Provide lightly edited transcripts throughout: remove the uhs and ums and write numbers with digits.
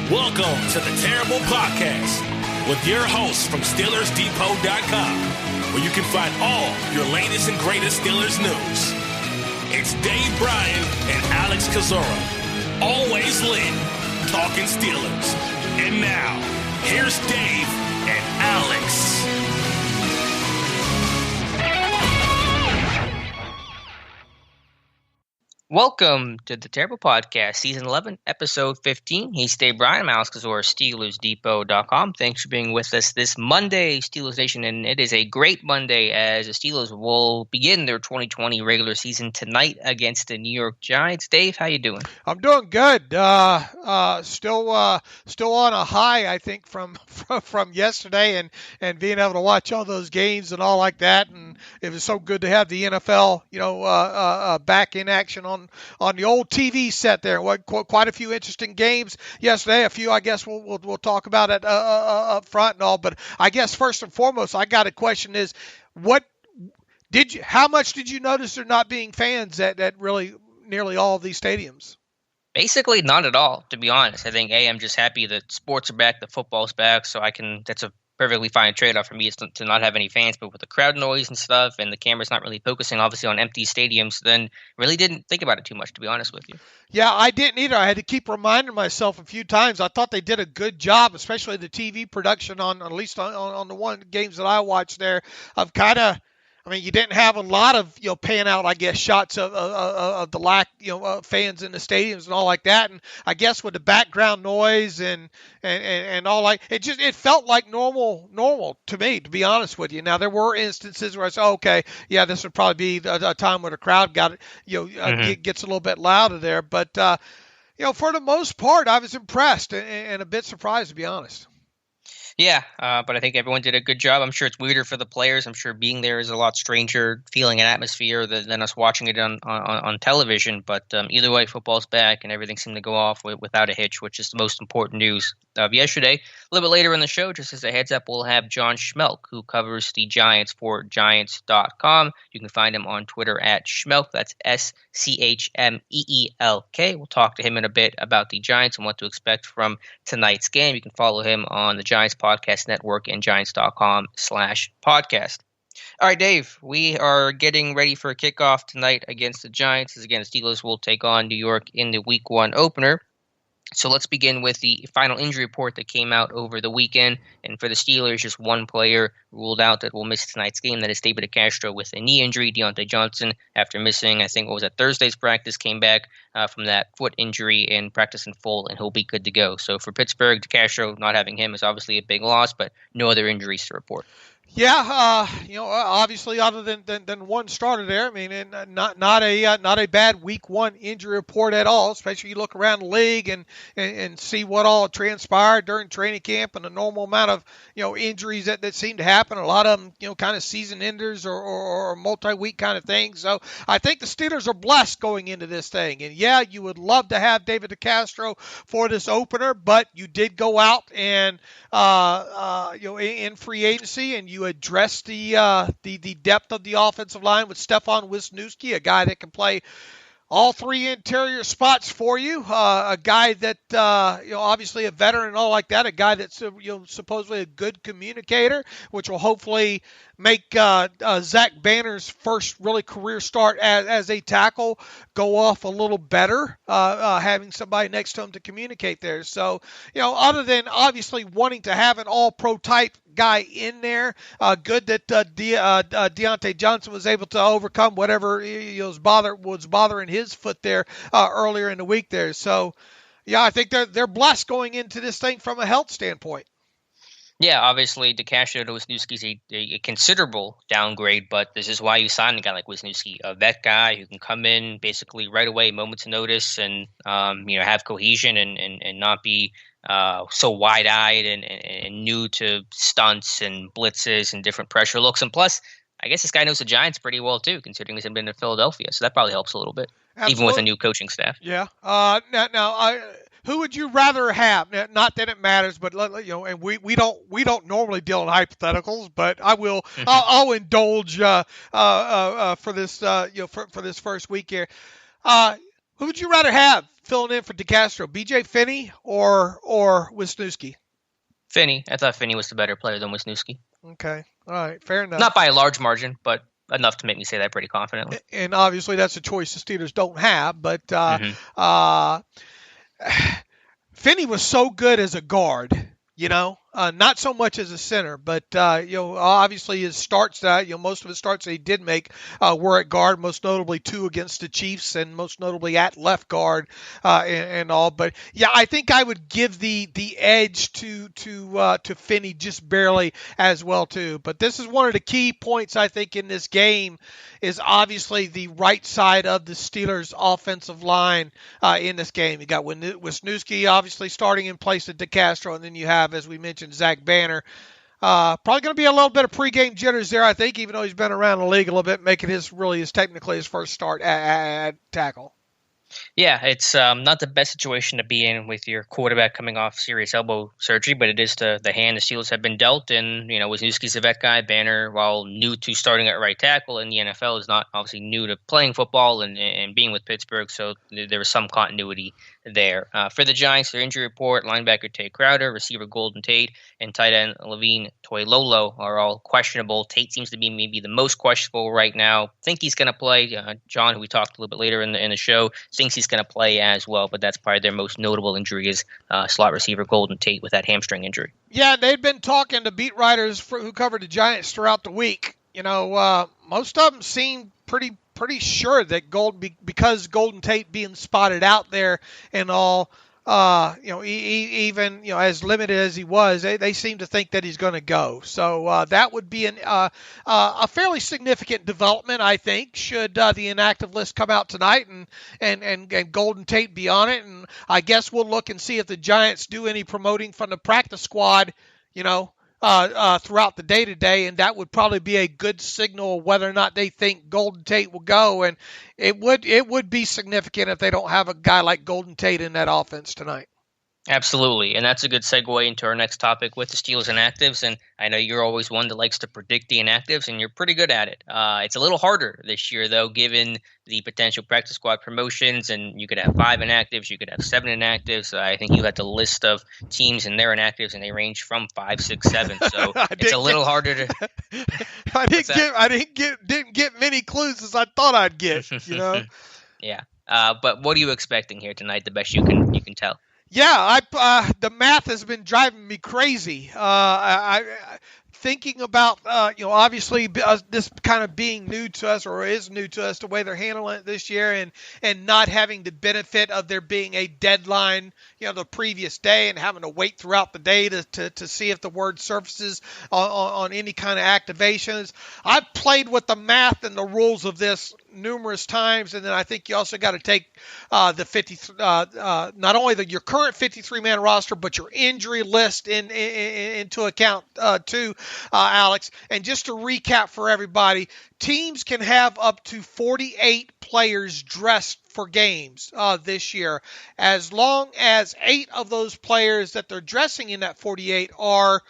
Welcome to the Terrible Podcast with your hosts from SteelersDepot.com, where you can find all your latest and greatest Steelers news. It's Dave Bryan and Alex Kozora, always lit, talking Steelers. And now, here's Dave and Alex. Welcome to the Terrible Podcast, Season 11, Episode 15. He's Dave Bryan. I'm Alex Kozora, SteelersDepot.com. Thanks for being with us this Monday, Steelers Nation, and it is a great Monday as the Steelers will begin their 2020 regular season tonight against the New York Giants. Dave, how you doing? I'm doing good. Still on a high, I think, from yesterday and being able to watch all those games and all like that. And it was so good to have the NFL, back in action on the old TV set there. Quite a few interesting games yesterday. A few, I guess, we'll talk about it up front and all. But I guess first and foremost, I got a question: is how much did you notice there not being fans at really nearly all of these stadiums? Basically, not at all, to be honest. I think, I'm just happy that sports are back, that football's back, so that's a perfectly fine trade-off for me is to not have any fans, but with the crowd noise and stuff and the camera's not really focusing, obviously, on empty stadiums, then really didn't think about it too much, to be honest with you. Yeah, I didn't either. I had to keep reminding myself a few times. I thought they did a good job, especially the TV production on at least on the one games that I watched there, of kind of, you didn't have a lot of, paying out, I guess, shots of the lack, fans in the stadiums and all like that. And I guess with the background noise and all it felt like normal to me, to be honest with you. Now, there were instances where I said, okay, yeah, this would probably be a time where the crowd gets a little bit louder there. But, for the most part, I was impressed and a bit surprised, to be honest. Yeah, but I think everyone did a good job. I'm sure it's weirder for the players. I'm sure being there is a lot stranger feeling an atmosphere than us watching it on television. But either way, football's back and everything seemed to go off without a hitch, which is the most important news of yesterday. A little bit later in the show, just as a heads up, we'll have John Schmelk, who covers the Giants for Giants.com. You can find him on Twitter at Schmelk. That's SCHMEELK. We'll talk to him in a bit about the Giants and what to expect from tonight's game. You can follow him on the Giants Podcast Network and Giants.com/podcast. All right, Dave, we are getting ready for a kickoff tonight against the Giants. As again, the Steelers will take on New York in the Week 1 opener. So let's begin with the final injury report that came out over the weekend. And for the Steelers, just one player ruled out that will miss tonight's game. That is David DeCastro with a knee injury. Deontay Johnson, after missing, I think, Thursday's practice, came back from that foot injury and practiced in full, and he'll be good to go. So for Pittsburgh, DeCastro, not having him is obviously a big loss, but no other injuries to report. Yeah, obviously, other than one starter there, and not a bad Week 1 injury report at all. Especially you look around the league and see what all transpired during training camp and the normal amount of injuries that seem to happen. A lot of them kind of season enders or multi-week kind of things. So I think the Steelers are blessed going into this thing. And yeah, you would love to have David DeCastro for this opener, but you did go out and in free agency and you address the depth of the offensive line with Stefan Wisniewski, a guy that can play all three interior spots for you, a guy that obviously a veteran and all like that, a guy that's supposedly a good communicator, which will hopefully make Zach Banner's first really career start as a tackle go off a little better, having somebody next to him to communicate there. So, other than obviously wanting to have an all-pro type guy in there, good that Deontay Johnson was able to overcome whatever was bothering his foot there earlier in the week there. So, yeah, I think they're blessed going into this thing from a health standpoint. Yeah, obviously, DeCastro to Wisniewski is a considerable downgrade, but this is why you sign a guy like Wisniewski, a vet guy who can come in basically right away, moments of notice, and have cohesion and not be so wide-eyed and new to stunts and blitzes and different pressure looks. And plus, I guess this guy knows the Giants pretty well too, considering he's been in Philadelphia, so that probably helps a little bit, Absolutely. Even with a new coaching staff. Yeah. Who would you rather have? Not that it matters, but and we don't normally deal in hypotheticals, but I will. I'll indulge for this for this first week here. Who would you rather have filling in for DeCastro, B.J. Finney or Wisniewski? Finney. I thought Finney was the better player than Wisniewski. Okay. All right. Fair enough. Not by a large margin, but enough to make me say that pretty confidently. And obviously that's a choice the Steelers don't have. But Finney was so good as a guard, not so much as a center, but obviously his starts most of his starts that he did make were at guard, most notably 2 against the Chiefs, and most notably at left guard and all. But yeah, I think I would give the edge to Finney just barely as well too. But this is one of the key points I think in this game is obviously the right side of the Steelers offensive line in this game. You got Wisniewski obviously starting in place of DeCastro, and then you have, as we mentioned, Zach Banner. Probably going to be a little bit of pregame jitters there, I think, even though he's been around the league a little bit, making technically his first start at tackle. Yeah, it's not the best situation to be in with your quarterback coming off serious elbow surgery, but it is the hand the Steelers have been dealt. And, Wisniewski's a vet guy. Banner, while new to starting at right tackle in the NFL, is not obviously new to playing football and being with Pittsburgh, so there was some continuity there. For the Giants, their injury report, linebacker Tate Crowder, receiver Golden Tate, and tight end Levine Toilolo are all questionable. Tate seems to be maybe the most questionable right now. Think he's going to play. John, who we talked a little bit later in the show, thinks he's going to play as well, but that's probably their most notable injury is slot receiver Golden Tate with that hamstring injury. Yeah, they'd been talking to beat writers who covered the Giants throughout the week. Most of them seem pretty sure that because Golden Tate being spotted out there and all, even as limited as he was, they seem to think that he's going to go. So that would be a fairly significant development, I think, should the inactive list come out tonight and Golden Tate be on it. And I guess we'll look and see if the Giants do any promoting from the practice squad, throughout the day-to-day, and that would probably be a good signal whether or not they think Golden Tate will go. And it would be significant if they don't have a guy like Golden Tate in that offense tonight. Absolutely, and that's a good segue into our next topic with the Steelers inactives. And I know you're always one that likes to predict the inactives, and you're pretty good at it. It's a little harder this year, though, given the potential practice squad promotions, and you could have 5 inactives, you could have 7 inactives. I think you got the list of teams and their inactives, and they range from 5, 6, 7. So it's a little harder to. I didn't get many clues as I thought I'd get. Yeah, but what are you expecting here tonight? The best you can tell. Yeah, the math has been driving me crazy. Thinking about, obviously this kind of being new to us, or is new to us, the way they're handling it this year, and not having the benefit of there being a deadline, the previous day, and having to wait throughout the day to see if the word surfaces on any kind of activations. I've played with the math and the rules of this numerous times, and then I think you also got to take not only your current 53-man roster, but your injury list into account too, Alex. And just to recap for everybody, teams can have up to 48 players dressed for games this year, as long as 8 of those players that they're dressing in that 48 are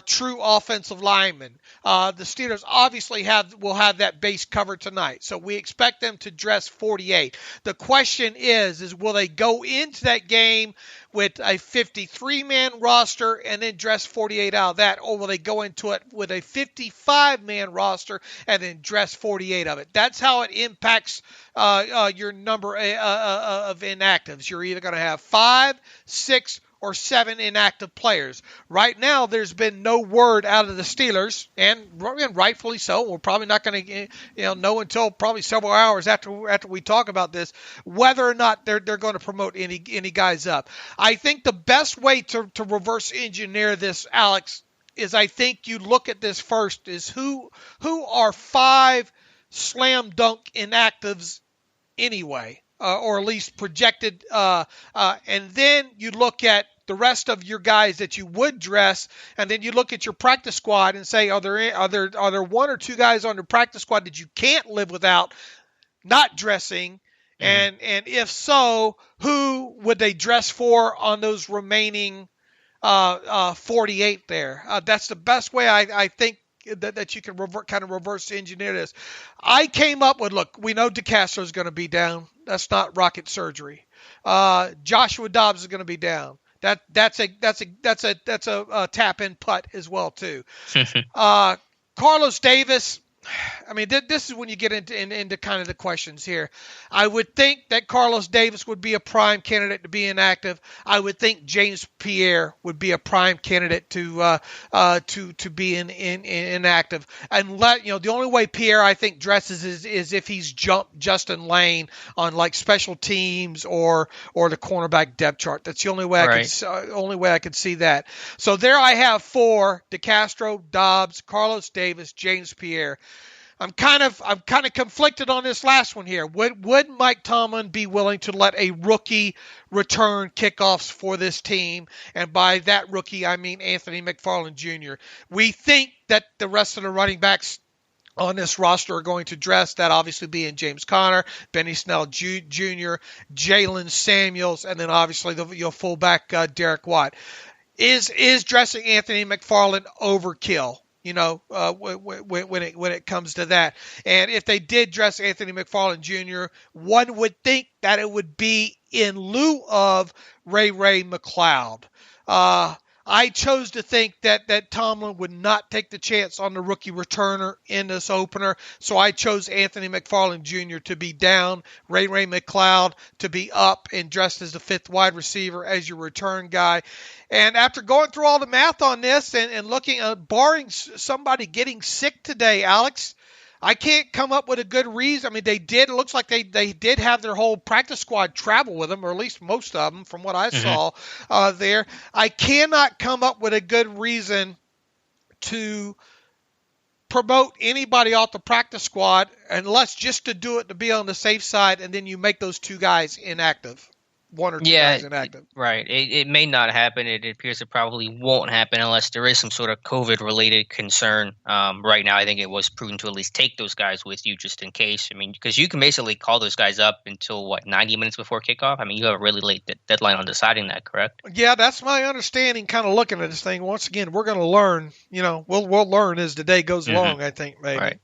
true offensive linemen. The Steelers obviously will have that base covered tonight, so we expect them to dress 48. The question is will they go into that game with a 53-man roster and then dress 48 out of that, or will they go into it with a 55-man roster and then dress 48 of it? That's how it impacts your number of inactives. You're either going to have 5, 6, or 7 inactive players. Right now, there's been no word out of the Steelers, and rightfully so. We're probably not going to know until probably several hours after we talk about this whether or not they're going to promote any guys up. I think the best way to reverse engineer this, Alex, is I think you look at this first is who are 5 slam dunk inactives anyway. Or at least projected, and then you look at the rest of your guys that you would dress, and then you look at your practice squad and say, are there 1 or 2 guys on the practice squad that you can't live without not dressing, and if so, who would they dress for on those remaining 48 there? That's the best way I think that you can kind of reverse engineer this. I came up with, look, we know DeCastro is going to be down. That's not rocket surgery. Joshua Dobbs is going to be down. That's a tap in putt as well too. Carlos Davis. I mean, this is when you get into kind of the questions here. I would think that Carlos Davis would be a prime candidate to be inactive. I would think James Pierre would be a prime candidate to be inactive. And the only way Pierre I think dresses is if he's jumped Justin Lane on like special teams or the cornerback depth chart. That's the only way I could see that. So there I have 4: DeCastro, Dobbs, Carlos Davis, James Pierre. I'm kind of conflicted on this last one here. Would Mike Tomlin be willing to let a rookie return kickoffs for this team? And by that rookie, I mean Anthony McFarland Jr. We think that the rest of the running backs on this roster are going to dress, that obviously being James Conner, Benny Snell Jr., Jalen Samuels, and then obviously the fullback Derek Watt. Is dressing Anthony McFarland overkill? When it comes to that. And if they did dress Anthony McFarland Jr., one would think that it would be in lieu of Ray McCloud. I chose to think that Tomlin would not take the chance on the rookie returner in this opener, so I chose Anthony McFarland Jr. to be down, Ray McCloud to be up and dressed as the 5th wide receiver as your return guy. And after going through all the math on this and looking at barring somebody getting sick today, Alex, I can't come up with a good reason. I mean, it looks like they did have their whole practice squad travel with them, or at least most of them from what I saw there. I cannot come up with a good reason to promote anybody off the practice squad unless just to do it to be on the safe side, and then you make those 2 guys inactive. 1 or 2 guys inactive. Right. It may not happen. It appears it probably won't happen unless there is some sort of COVID-related concern. Right now, I think it was prudent to at least take those guys with you just in case. I mean, because you can basically call those guys up until, 90 minutes before kickoff? I mean, you have a really late deadline on deciding that, correct? Yeah, that's my understanding kind of looking at this thing. Once again, we're going to learn. We'll learn as the day goes along, I think, maybe. Right.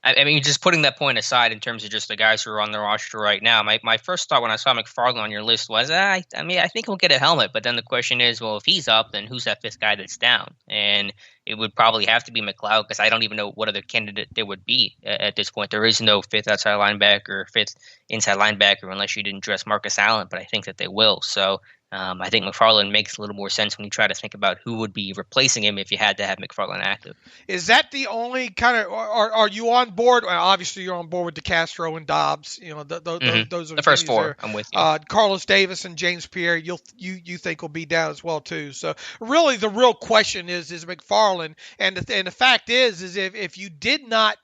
I mean, just putting that point aside in terms of just the guys who are on the roster right now, my first thought when I saw McFarland on your list was, I think he'll get a helmet. But then the question is, well, if he's up, then who's that 5th guy that's down? And it would probably have to be McLeod, because I don't even know what other candidate there would be at this point. There is no 5th outside linebacker or 5th inside linebacker unless you didn't dress Marcus Allen, but I think that they will. So I think McFarland makes a little more sense when you try to think about who would be replacing him if you had to have McFarland active. Is that the only kind of – are you on board? Well, obviously, you're on board with DeCastro and Dobbs. Those are the first 4. I'm with you. Carlos Davis and James Pierre, you think will be down as well too. So really, the real question is McFarland, and the fact is if you did not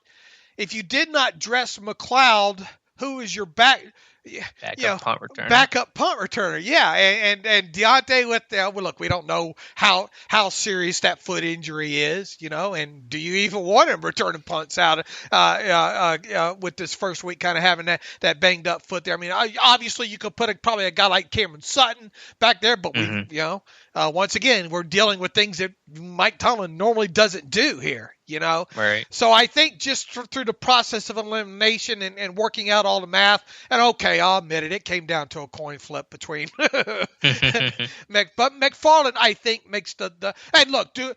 dress McLeod, who is your backup punt returner. Yeah, and Deontay with look, we don't know how serious that foot injury is, and do you even want him returning punts out with this first week kind of having that banged up foot there? I mean, obviously you could put probably a guy like Cameron Sutton back there, but once again, we're dealing with things that Mike Tomlin normally doesn't do here. Right. So I think just through the process of elimination and working out all the math, and okay, I'll admit it came down to a coin flip between but McFarland, I think, makes the and look, do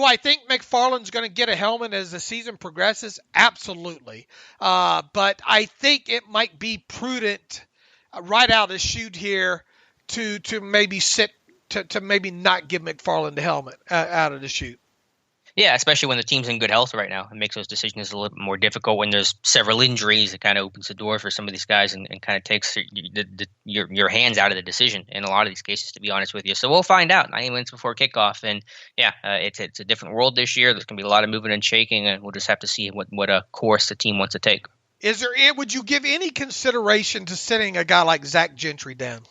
I think McFarland's going to get a helmet as the season progresses? Absolutely. But I think it might be prudent right out of the chute here to maybe to maybe not give McFarland the helmet out of the chute. Yeah, especially when the team's in good health right now. It makes those decisions a little bit more difficult when there's several injuries. It kind of opens the door for some of these guys and kind of takes your hands out of the decision in a lot of these cases, to be honest with you. So we'll find out 90 minutes before kickoff. And yeah, it's a different world this year. There's going to be a lot of moving and shaking, and we'll just have to see what a course the team wants to take. Would you give any consideration to sitting a guy like Zach Gentry down?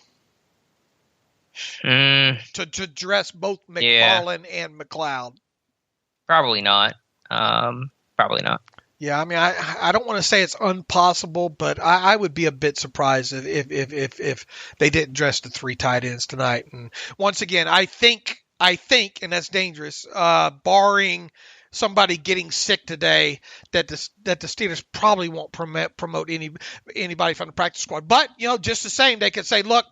To dress both McFarland and McLeod? Probably not. Probably not. Yeah, I mean, I don't want to say it's impossible, but I would be a bit surprised if they didn't dress the 3 tight ends tonight. And once again, I think, and that's dangerous, barring somebody getting sick today that the Steelers probably won't promote anybody from the practice squad. But just the same, they could say, look,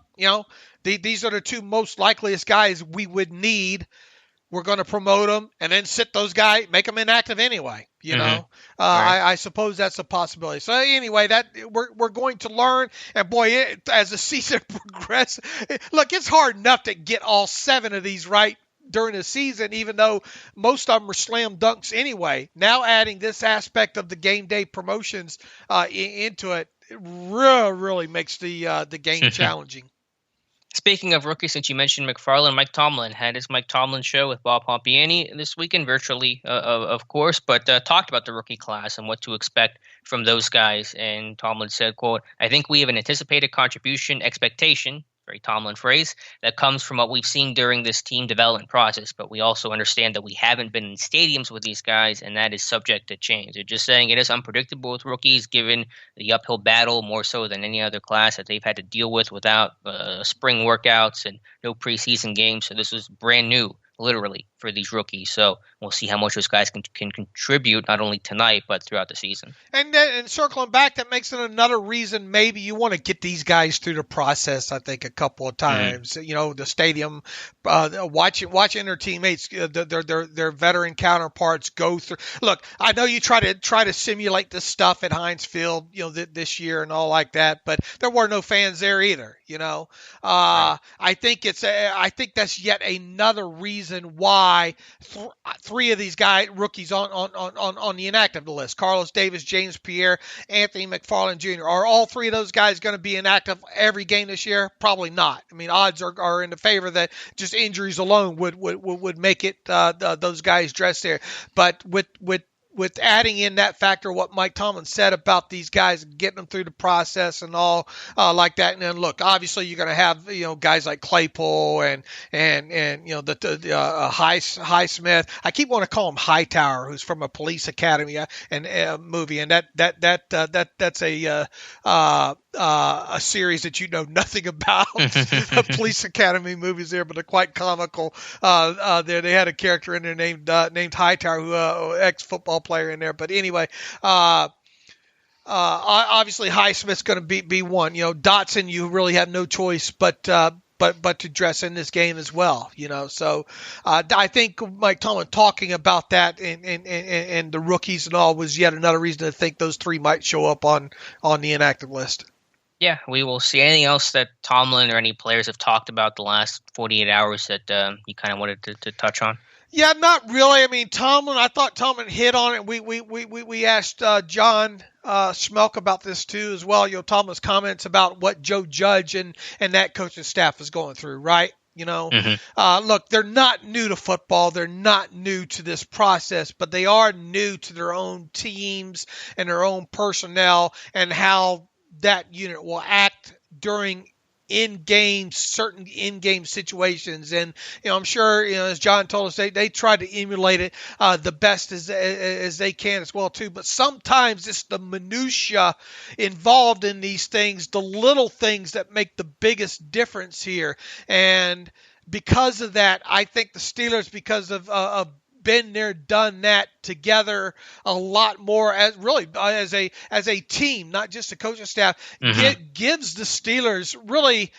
these are the two most likeliest guys we would need. We're going to promote them and then sit those guys, make them inactive anyway. Right. I suppose that's a possibility. So anyway, that we're going to learn. And boy, as the season progresses, look, it's hard enough to get all 7 of these right during the season, even though most of them are slam dunks anyway. Now adding this aspect of the game day promotions into it really makes the game challenging. Speaking of rookies, since you mentioned McFarland, Mike Tomlin had his Mike Tomlin show with Bob Pompiani this weekend, virtually, of course, but talked about the rookie class and what to expect from those guys. And Tomlin said, quote, "I think we have an anticipated contribution expectation," very Tomlin phrase, "that comes from what we've seen during this team development process, but we also understand that we haven't been in stadiums with these guys, and that is subject to change." They're just saying it is unpredictable with rookies, given the uphill battle more so than any other class that they've had to deal with without spring workouts and no preseason games. So this is brand new, literally, for these rookies. So we'll see how much those guys can contribute, not only tonight, but throughout the season. And circling back, that makes it another reason maybe you want to get these guys through the process, I think, a couple of times. The stadium, watching their teammates, their veteran counterparts go through. Look, I know you try to simulate this stuff at Heinz Field, this year and all like that, but there were no fans there either. Right. I think that's yet another reason why 3 of these rookies on the inactive list, Carlos Davis, James Pierre, Anthony McFarland Jr. Are all 3 of those guys going to be inactive every game this year? Probably not. I mean, odds are in the favor that just injuries alone would make it those guys dress there. But with adding in that factor, what Mike Tomlin said about these guys, getting them through the process and all like that. And then look, obviously you're going to have, guys like Claypool and Highsmith. I keep wanting to call him Hightower, who's from a Police Academy and movie. And that's a series that you know nothing about. Police Academy movies there, but they're quite comical. They had a character in there named Hightower, who ex-football player in there. But anyway, obviously Highsmith's going to be one. Dotson, you really have no choice but to dress in this game as well. So I think Mike Tomlin talking about that and the rookies and all was yet another reason to think those 3 might show up on the inactive list. Yeah, we will see. Anything else that Tomlin or any players have talked about the last 48 hours that you kind of wanted to touch on? Yeah, not really. I mean, I thought Tomlin hit on it. We asked John Schmelk about this too as well. Tomlin's comments about what Joe Judge and that coaching staff is going through, right? Look, they're not new to football. They're not new to this process, but they are new to their own teams and their own personnel and how that unit will act during certain in-game situations. And, I'm sure, as John told us, they try to emulate it the best as they can as well, too. But sometimes it's the minutia involved in these things, the little things that make the biggest difference here. And because of that, I think the Steelers, because of been there, done that together a lot more as a team, not just the coaching staff, gives the Steelers really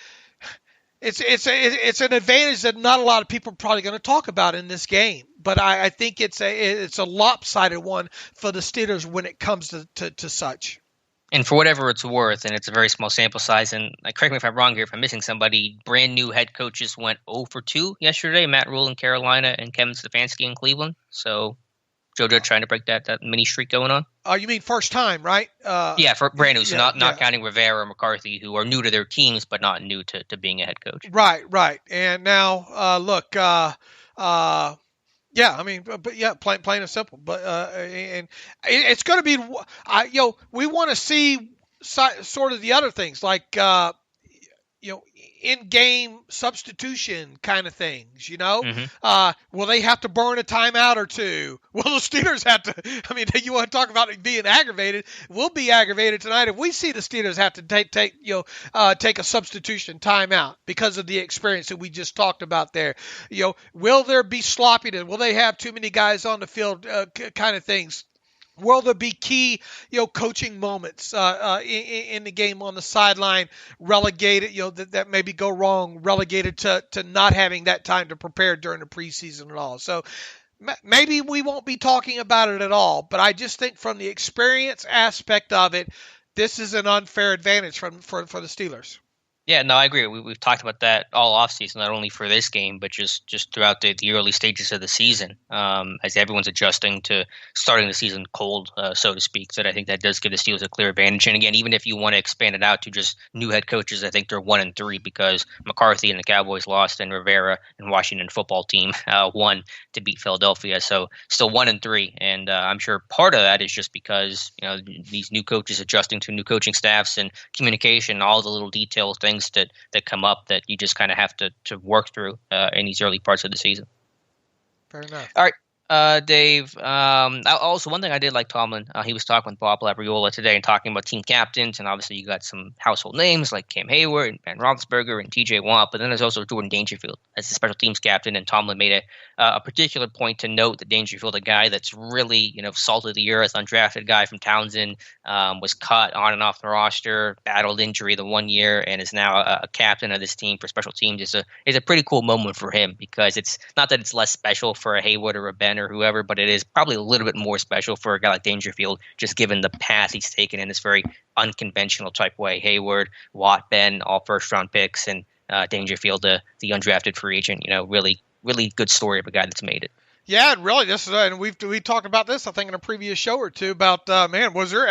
it's an advantage that not a lot of people are probably going to talk about in this game. But I think it's a lopsided one for the Steelers when it comes to such. And for whatever it's worth, and it's a very small sample size, and correct me if I'm wrong here, if I'm missing somebody, brand new head coaches went 0 for 2 yesterday. Matt Rule in Carolina and Kevin Stefanski in Cleveland. So JoJo trying to break that mini streak going on. You mean first time, right? Yeah, for brand new. So not counting Rivera or McCarthy, who are new to their teams, but not new to being a head coach. Right. And now, look, yeah, I mean, but yeah, plain and simple. But and it's going to be, we want to see sort of the other things like in-game substitution kind of things, Mm-hmm. Will they have to burn a timeout or two? Will the Steelers have to, I mean, you want to talk about being aggravated? We'll be aggravated tonight if we see the Steelers have to take a substitution timeout because of the experience that we just talked about there. Will there be sloppiness? Will they have too many guys on the field kind of things? Will there be key, coaching moments in the game on the sideline relegated, that maybe go wrong, relegated to not having that time to prepare during the preseason at all? So maybe we won't be talking about it at all, but I just think from the experience aspect of it, this is an unfair advantage for the Steelers. Yeah, no, I agree. We've talked about that all offseason, not only for this game, but just throughout the early stages of the season, as everyone's adjusting to starting the season cold, so to speak. So I think that does give the Steelers a clear advantage. And again, even if you want to expand it out to just new head coaches, I think they're 1-3 because McCarthy and the Cowboys lost, and Rivera and Washington football team won to beat Philadelphia. So still 1-3, and I'm sure part of that is just because these new coaches adjusting to new coaching staffs and communication, all the little details, things that come up that you just kind of have to work through in these early parts of the season. Fair enough. All right. Dave, also one thing I did like Tomlin, he was talking with Bob Labriola today and talking about team captains, and obviously you got some household names like Cam Hayward and Ben Roethlisberger and TJ Watt, but then there's also Jordan Dangerfield as the special teams captain, and Tomlin made a particular point to note that Dangerfield, a guy that's really, salt of the earth, undrafted guy from Townsend, was cut on and off the roster, battled injury the 1 year, and is now a captain of this team for special teams. It's a pretty cool moment for him because it's not that it's less special for a Hayward or a Ben or whoever, but it is probably a little bit more special for a guy like Dangerfield, just given the path he's taken in this very unconventional type way. Hayward, Watt, Ben, all first-round picks, and Dangerfield, the undrafted free agent. Really, really good story of a guy that's made it. Yeah, and really, this is, and we talked about this, I think, in a previous show or two about, was there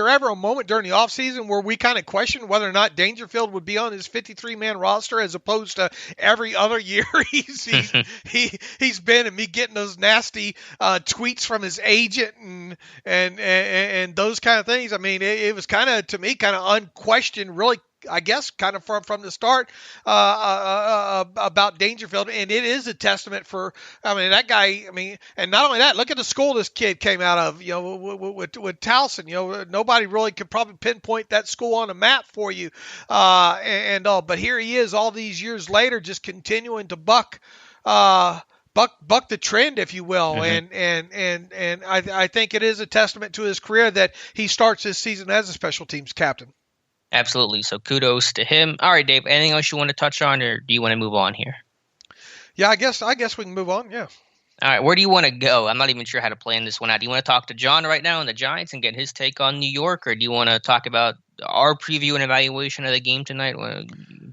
ever a moment during the offseason where we kind of questioned whether or not Dangerfield would be on his 53-man roster as opposed to every other year he's been, and me getting those nasty tweets from his agent and those kind of things. I mean, it was kind of, to me, kind of unquestioned, really, I guess, kind of from the start about Dangerfield, and it is a testament for, that guy. And not only that, look at the school this kid came out of. With Towson, nobody really could probably pinpoint that school on a map for you, but here he is, all these years later, just continuing to buck the trend, if you will. Mm-hmm. And I think it is a testament to his career that he starts this season as a special teams captain. Absolutely. So kudos to him. All right, Dave, anything else you want to touch on, or do you want to move on here? Yeah, I guess we can move on. Yeah. All right, where do you want to go? I'm not even sure how to plan this one out. Do you want to talk to John right now on the Giants and get his take on New York, or do you want to talk about our preview and evaluation of the game tonight?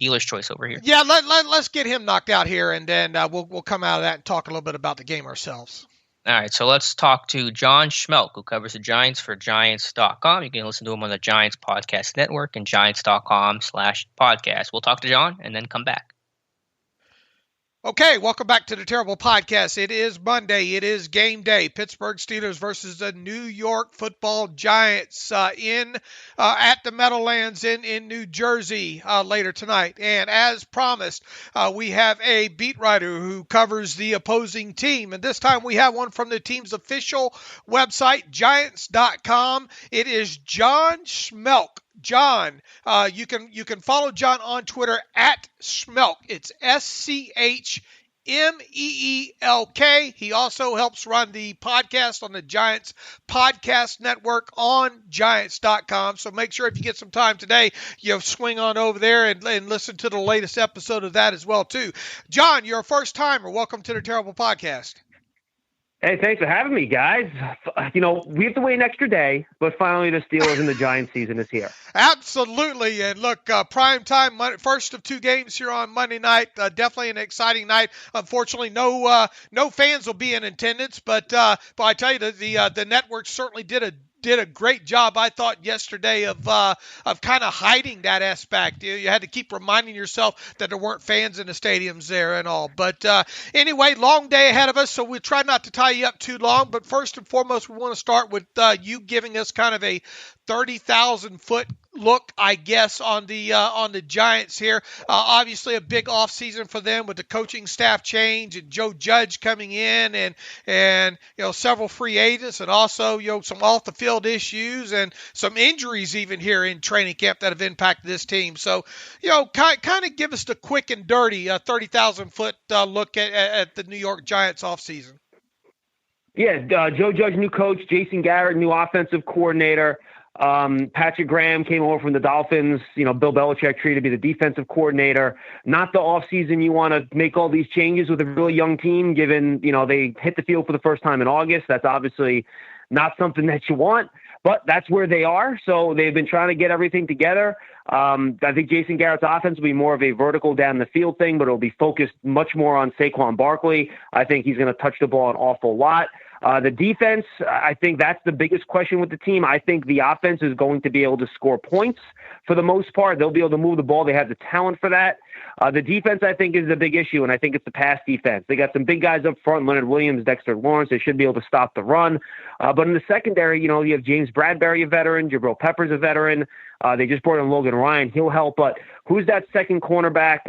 Dealer's choice over here. Yeah, let's get him knocked out here, and then we'll come out of that and talk a little bit about the game ourselves. All right, so let's talk to John Schmelk, who covers the Giants for Giants.com. You can listen to him on the Giants Podcast Network and Giants.com/podcast. We'll talk to John and then come back. Okay, welcome back to the Terrible Podcast. It is Monday. It is game day. Pittsburgh Steelers versus the New York Football Giants at the Meadowlands in New Jersey later tonight. And as promised, we have a beat writer who covers the opposing team. And this time we have one from the team's official website, Giants.com. It is John Schmelk. John, you can follow John on Twitter at Schmelk. It's SCHMEELK. He also helps run the podcast on the Giants Podcast Network on Giants.com. So make sure if you get some time today, swing on over there and listen to the latest episode of that as well, too. John, you're a first timer. Welcome to the Terrible Podcast. Hey, thanks for having me, guys. We have to wait an extra day, but finally the Steelers and the Giants season is here. Absolutely. And look, prime time, first of two games here on Monday night. Definitely an exciting night. Unfortunately, no fans will be in attendance, but I tell you, the network certainly did a great job, I thought, yesterday of kind of hiding that aspect. You had to keep reminding yourself that there weren't fans in the stadiums there and all. But anyway, long day ahead of us, so we'll try not to tie you up too long. But first and foremost, we want to start with you giving us kind of a 30,000-foot look, I guess, on the Giants here. Obviously, a big offseason for them with the coaching staff change and Joe Judge coming in, and several free agents, and also some off the field issues and some injuries even here in training camp that have impacted this team. So kind of give us the quick and dirty 30,000-foot look at the New York Giants offseason. Yeah, Joe Judge, new coach. Jason Garrett, new offensive coordinator. Patrick Graham came over from the Dolphins. Bill Belichick treated to be the defensive coordinator. Not the offseason you want to make all these changes with a really young team, given, they hit the field for the first time in August. That's obviously not something that you want, but that's where they are. So they've been trying to get everything together. I think Jason Garrett's offense will be more of a vertical down the field thing, but it'll be focused much more on Saquon Barkley. I think he's going to touch the ball an awful lot. The defense, I think that's the biggest question with the team. I think the offense is going to be able to score points for the most part. They'll be able to move the ball. They have the talent for that. The defense, I think, is the big issue, and I think it's the pass defense. They got some big guys up front, Leonard Williams, Dexter Lawrence. They should be able to stop the run. But in the secondary, you have James Bradbury, a veteran, Jabril Peppers, a veteran. They just brought in Logan Ryan. He'll help. But who's that second cornerback?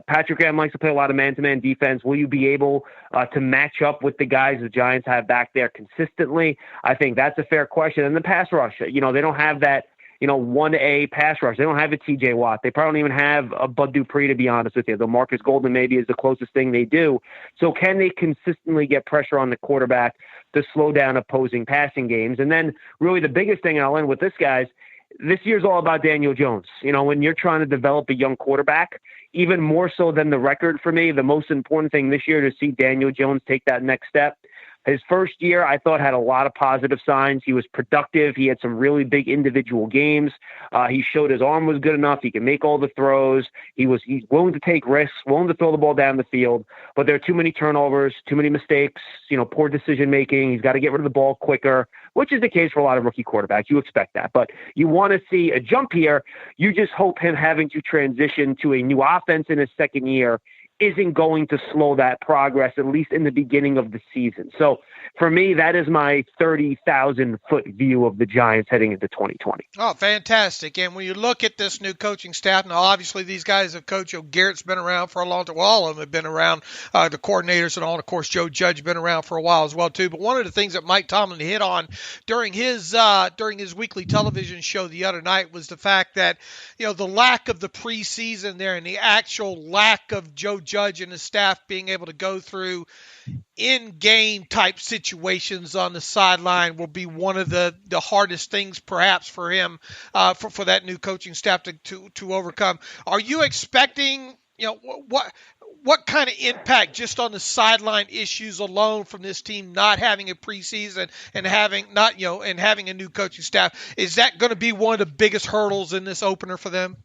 Patrick Graham likes to play a lot of man-to-man defense. Will you be able to match up with the guys the Giants have back there consistently? I think that's a fair question. And the pass rush, they don't have that, 1A pass rush. They don't have a TJ Watt. They probably don't even have a Bud Dupree, to be honest with you. The Marcus Golden maybe is the closest thing they do. So can they consistently get pressure on the quarterback to slow down opposing passing games? And then really the biggest thing, and I'll end with this, guys, this year's all about Daniel Jones. When you're trying to develop a young quarterback, even more so than the record for me, the most important thing this year to see Daniel Jones take that next step. His first year, I thought, had a lot of positive signs. He was productive. He had some really big individual games. He showed his arm was good enough. He could make all the throws. He's willing to take risks, willing to throw the ball down the field. But there are too many turnovers, too many mistakes, poor decision-making. He's got to get rid of the ball quicker, which is the case for a lot of rookie quarterbacks. You expect that. But you want to see a jump here. You just hope him having to transition to a new offense in his second year isn't going to slow that progress, at least in the beginning of the season. So for me, that is my 30,000-foot view of the Giants heading into 2020. Oh, fantastic. And when you look at this new coaching staff, now obviously these guys have coached. Garrett's been around for a long time. Well, all of them have been around, the coordinators and all. And of course, Joe Judge has been around for a while as well, too. But one of the things that Mike Tomlin hit on during his weekly television show the other night was the fact that, the lack of the preseason there and the actual lack of Joe Judge and his staff being able to go through in-game type situations on the sideline will be one of the hardest things perhaps for him, for that new coaching staff to overcome. Are you expecting, what kind of impact just on the sideline issues alone from this team not having a preseason and having a new coaching staff? Is that going to be one of the biggest hurdles in this opener for them?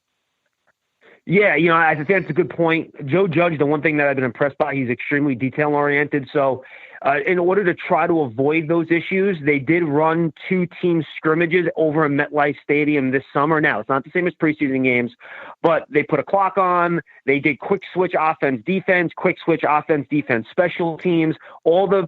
Yeah, I think that's a good point. Joe Judge, the one thing that I've been impressed by, he's extremely detail-oriented. So in order to try to avoid those issues, they did run 2 team scrimmages over in MetLife Stadium this summer. Now, it's not the same as preseason games, but they put a clock on. They did quick switch offense-defense, quick switch offense-defense special teams. All the,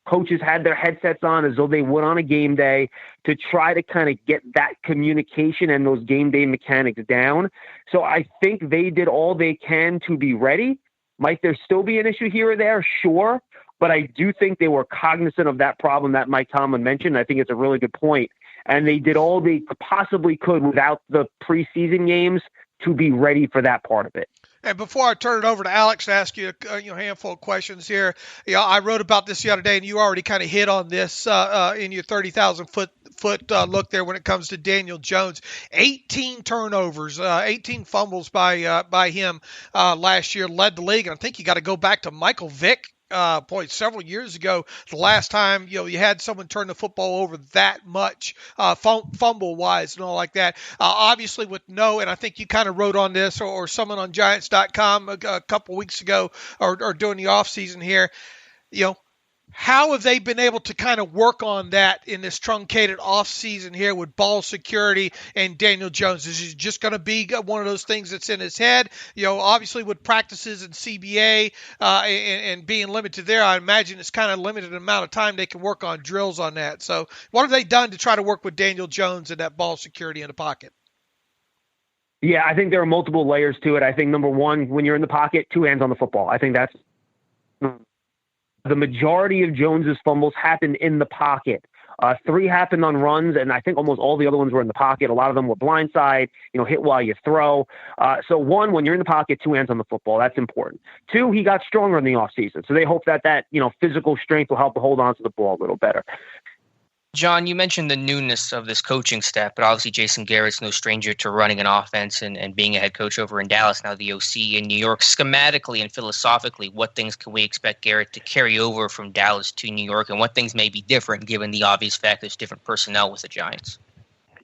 coaches had their headsets on as though they would on a game day to try to kind of get that communication and those game day mechanics down. So I think they did all they can to be ready. Might there still be an issue here or there? Sure. But I do think they were cognizant of that problem that Mike Tomlin mentioned. I think it's a really good point. And they did all they possibly could without the preseason games to be ready for that part of it. And before I turn it over to Alex to ask you a handful of questions here, I wrote about this the other day, and you already kind of hit on this in your 30,000-foot look there when it comes to Daniel Jones. 18 turnovers, 18 fumbles by him last year, led the league. And I think you got to go back to Michael Vick. Several years ago, the last time you had someone turn the football over that much, fumble wise and all like that. Obviously, and I think you kind of wrote on this, or someone on Giants.com a couple weeks ago, or during the offseason here. How have they been able to kind of work on that in this truncated offseason here with ball security and Daniel Jones? Is it just going to be one of those things that's in his head? Obviously with practices and CBA and being limited there, I imagine it's kind of limited amount of time they can work on drills on that. So what have they done to try to work with Daniel Jones and that ball security in the pocket? Yeah, I think there are multiple layers to it. I think number one, when you're in the pocket, 2 hands on the football. I think that's the majority of Jones's fumbles happen in the pocket. 3 happened on runs, and I think almost all the other ones were in the pocket. A lot of them were blindside, hit while you throw. So one, when you're in the pocket, 2 hands on the football. That's important. 2, he got stronger in the offseason. So they hope that physical strength will help to hold on to the ball a little better. John, you mentioned the newness of this coaching staff, but obviously Jason Garrett's no stranger to running an offense and being a head coach over in Dallas, now the OC in New York. Schematically and philosophically, what things can we expect Garrett to carry over from Dallas to New York, and what things may be different given the obvious fact there's different personnel with the Giants?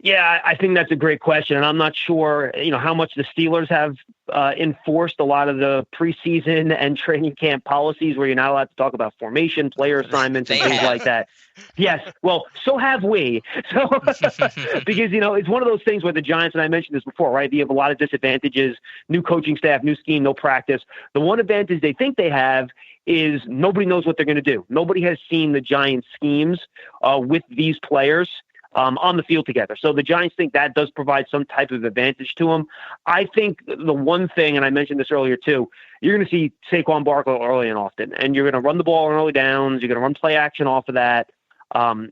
Yeah, I think that's a great question, and I'm not sure, how much the Steelers have enforced a lot of the preseason and training camp policies where you're not allowed to talk about formation, player assignments, and things like that. Yes, well, so have we. So because it's one of those things where the Giants, and I mentioned this before, right? You have a lot of disadvantages: new coaching staff, new scheme, no practice. The one advantage they think they have is nobody knows what they're going to do. Nobody has seen the Giants' schemes with these players on the field together. So the Giants think that does provide some type of advantage to them. I think the one thing, and I mentioned this earlier too, you're going to see Saquon Barkley early and often, and you're going to run the ball on early downs. You're going to run play action off of that,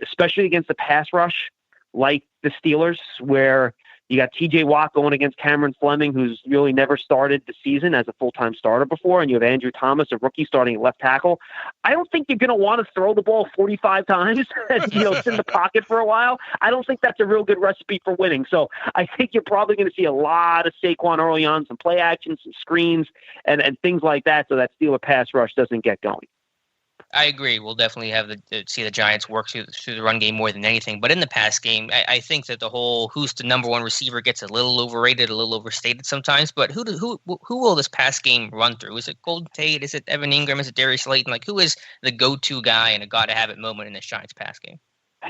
especially against the pass rush like the Steelers, where you got TJ Watt going against Cameron Fleming, who's really never started the season as a full-time starter before, and you have Andrew Thomas, a rookie, starting at left tackle. I don't think you're going to want to throw the ball 45 times and sit in the pocket for a while. I don't think that's a real good recipe for winning. So I think you're probably going to see a lot of Saquon early on, some play action, some screens, and things like that, so that Steeler pass rush doesn't get going. I agree. We'll definitely have see the Giants work through the run game more than anything. But in the pass game, I think that the whole who's the number one receiver gets a little overrated, a little overstated sometimes. But who will this pass game run through? Is it Golden Tate? Is it Evan Ingram? Is it Darius Slayton? Like, who is the go-to guy and a got-to-have-it moment in this Giants pass game?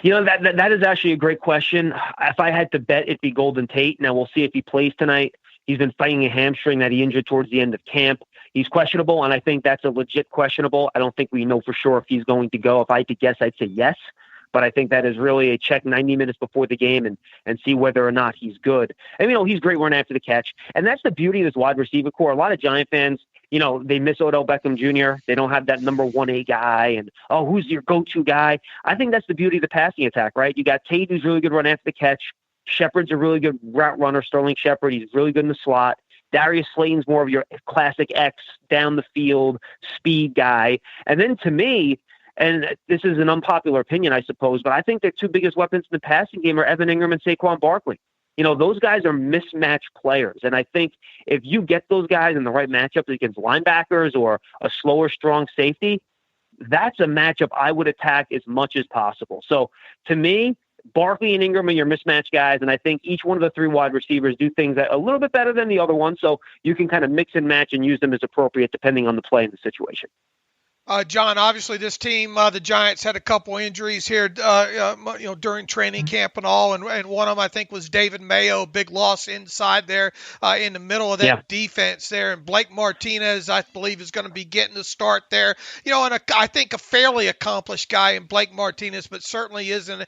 That is actually a great question. If I had to bet, it'd be Golden Tate. Now, we'll see if he plays tonight. He's been fighting a hamstring that he injured towards the end of camp. He's questionable, and I think that's a legit questionable. I don't think we know for sure if he's going to go. If I had to guess, I'd say yes. But I think that is really a check 90 minutes before the game and see whether or not he's good. And, he's great running after the catch. And that's the beauty of this wide receiver core. A lot of Giant fans, they miss Odell Beckham Jr. They don't have that number 1A guy. And, who's your go-to guy? I think that's the beauty of the passing attack, right? You got Tate, who's really good running after the catch. Shepard's a really good route runner, Sterling Shepard. He's really good in the slot. Darius Slayton's more of your classic X, down the field, speed guy. And then to me, and this is an unpopular opinion, I suppose, but I think their 2 biggest weapons in the passing game are Evan Ingram and Saquon Barkley. Those guys are mismatched players. And I think if you get those guys in the right matchups against linebackers or a slower, strong safety, that's a matchup I would attack as much as possible. So to me, Barkley and Ingram are your mismatch guys, and I think each one of the 3 wide receivers do things that a little bit better than the other one, so you can kind of mix and match and use them as appropriate depending on the play and the situation. John, obviously this team, the Giants, had a couple injuries here, during training camp and all, and one of them I think was David Mayo, big loss inside there in the middle of that defense there, and Blake Martinez, I believe, is going to be getting the start there. And I think a fairly accomplished guy in Blake Martinez, but certainly isn't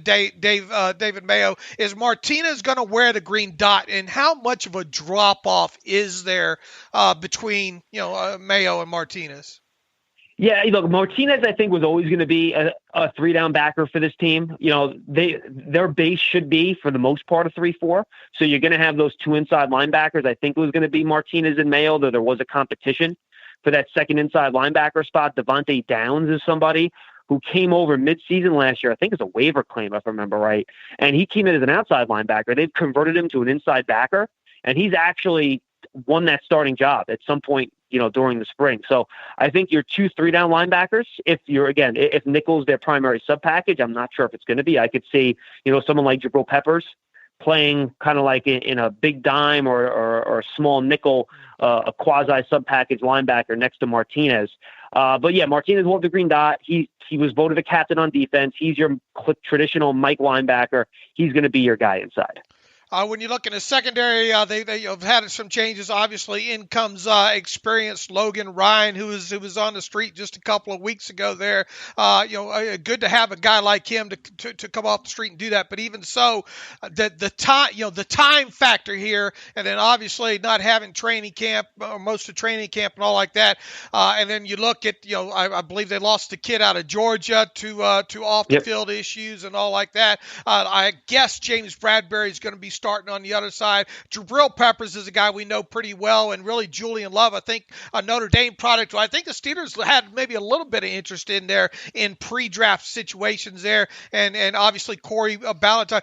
David Mayo. Is Martinez going to wear the green dot, and how much of a drop off is there between Mayo and Martinez? Yeah, look, Martinez, I think, was always going to be a 3-down backer for this team. Their base should be, for the most part, a 3-4. So you're going to have those 2 inside linebackers. I think it was going to be Martinez and Mayo, though there was a competition for that second inside linebacker spot. Devontae Downs is somebody who came over midseason last year, I think it's a waiver claim, if I remember right. And he came in as an outside linebacker. They've converted him to an inside backer, and he's actually won that starting job at some point, during the spring. So I think your 2 3-down linebackers, if nickel's their primary sub package, I'm not sure if it's going to be. I could see, someone like Jabril Peppers playing kind of like in a big dime or a small nickel, a quasi sub package linebacker next to Martinez. But yeah, Martinez wore the green dot. He was voted a captain on defense. He's your traditional Mike linebacker. He's going to be your guy inside. When you look in the secondary, they have had some changes. Obviously, in comes experienced Logan Ryan, who was on the street just a couple of weeks ago. There, good to have a guy like him to come off the street and do that. But even so, the time factor here, and then obviously not having training camp or most of training camp and all like that. And then you look at I believe they lost the kid out of Georgia to off the field issues and all like that. I guess James Bradbury is going to be starting on the other side. Jabril Peppers is a guy we know pretty well, and really Julian Love, I think, a Notre Dame product. I think the Steelers had maybe a little bit of interest in there in pre-draft situations there, and obviously Corey Ballantyne.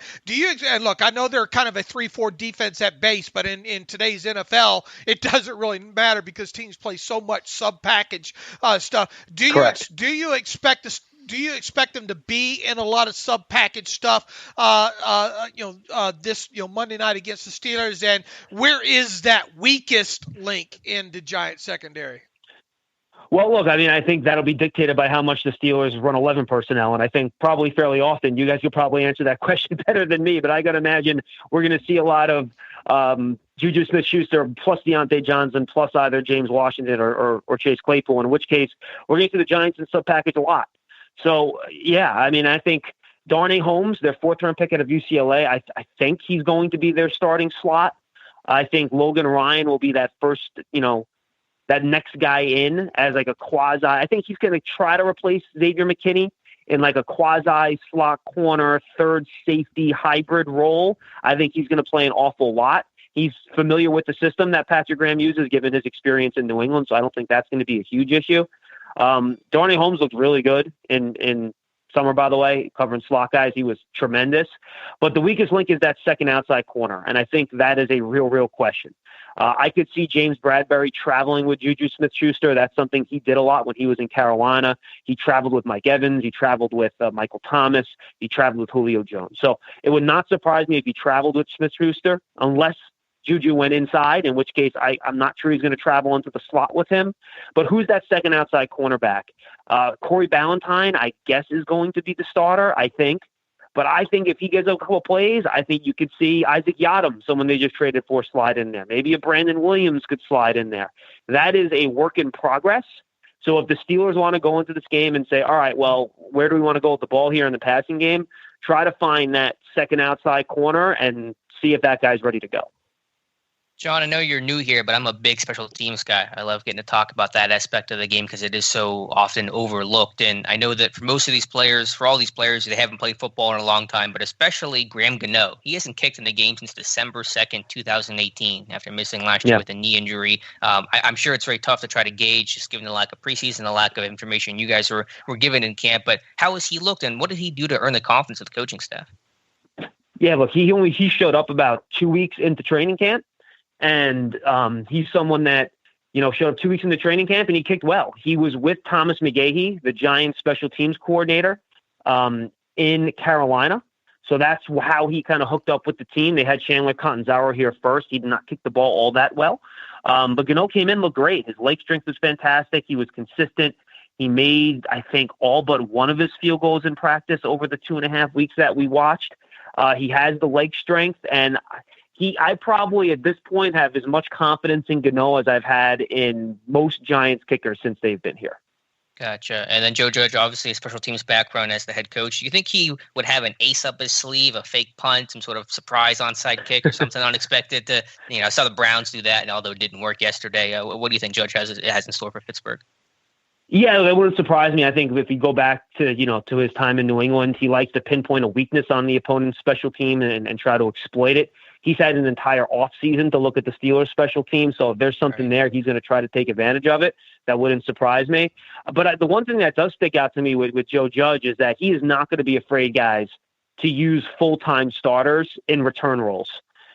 And look, I know they're kind of a 3-4 defense at base, but in today's NFL, it doesn't really matter because teams play so much sub-package stuff. Do you expect them to be in a lot of sub-package stuff, this Monday night against the Steelers? And where is that weakest link in the Giants secondary? Well, look, I mean, I think that'll be dictated by how much the Steelers run 11 personnel. And I think probably fairly often, you guys could probably answer that question better than me, but I got to imagine we're going to see a lot of Juju Smith-Schuster plus Deontay Johnson plus either James Washington or Chase Claypool, in which case we're going to see the Giants in sub-package a lot. So, yeah, I mean, I think Darnay Holmes, their fourth-round pick out of UCLA, I think he's going to be their starting slot. I think Logan Ryan will be that first, that next guy in as like a quasi. I think he's going to try to replace Xavier McKinney in like a quasi slot corner, third safety hybrid role. I think he's going to play an awful lot. He's familiar with the system that Patrick Graham uses, given his experience in New England, so I don't think that's going to be a huge issue. Darnay Holmes looked really good in summer, by the way, covering slot guys. He was tremendous. But the weakest link is that second outside corner, and I think that is a real question. I could see James Bradbury traveling with Juju Smith-Schuster. That's something he did a lot when he was in Carolina. He traveled with Mike Evans. He traveled with Michael Thomas. He traveled with Julio Jones. So it would not surprise me if he traveled with Smith-Schuster, unless Juju went inside, in which case I'm not sure he's going to travel into the slot with him. But who's that second outside cornerback? Corey Ballantyne, I guess, is going to be the starter, I think. But I think if he gets a couple of plays, I think you could see Isaac Yiadom, someone they just traded for, slide in there. Maybe a Brandon Williams could slide in there. That is a work in progress. So if the Steelers want to go into this game and say, all right, well, where do we want to go with the ball here in the passing game? Try to find that second outside corner and see if that guy's ready to go. John, I know you're new here, but I'm a big special teams guy. I love getting to talk about that aspect of the game because it is so often overlooked. And I know that for most of these players, for all these players, they haven't played football in a long time, but especially Graham Gano. He hasn't kicked in the game since December 2nd, 2018, after missing last year with a knee injury. I'm sure it's very tough to try to gauge, just given the lack of preseason, the lack of information you guys were given in camp. But how has he looked, and what did he do to earn the confidence of the coaching staff? Yeah, look, he showed up about 2 weeks into training camp. And he's someone that, showed up 2 weeks into training camp and he kicked well. He was with Thomas McGahee, the Giants special teams coordinator, in Carolina. So that's how he kind of hooked up with the team. They had Chandler Catanzaro here first. He did not kick the ball all that well. But Gano came in, looked great. His leg strength was fantastic. He was consistent. He made, I think, all but one of his field goals in practice over the 2.5 weeks that we watched. He has the leg strength, and I probably at this point have as much confidence in Gano as I've had in most Giants kickers since they've been here. Gotcha. And then Joe Judge, obviously a special teams background as the head coach. Do you think he would have an ace up his sleeve, a fake punt, some sort of surprise onside kick or something unexpected to, I saw the Browns do that, and although it didn't work yesterday, what do you think Judge has in store for Pittsburgh? Yeah, that wouldn't surprise me. I think if you go back to, to his time in New England, he likes to pinpoint a weakness on the opponent's special team and try to exploit it. He's had an entire offseason to look at the Steelers special team. So if there's something there, he's going to try to take advantage of it. That wouldn't surprise me. But the one thing that does stick out to me with Joe Judge is that he is not going to be afraid, guys, to use full-time starters in return roles.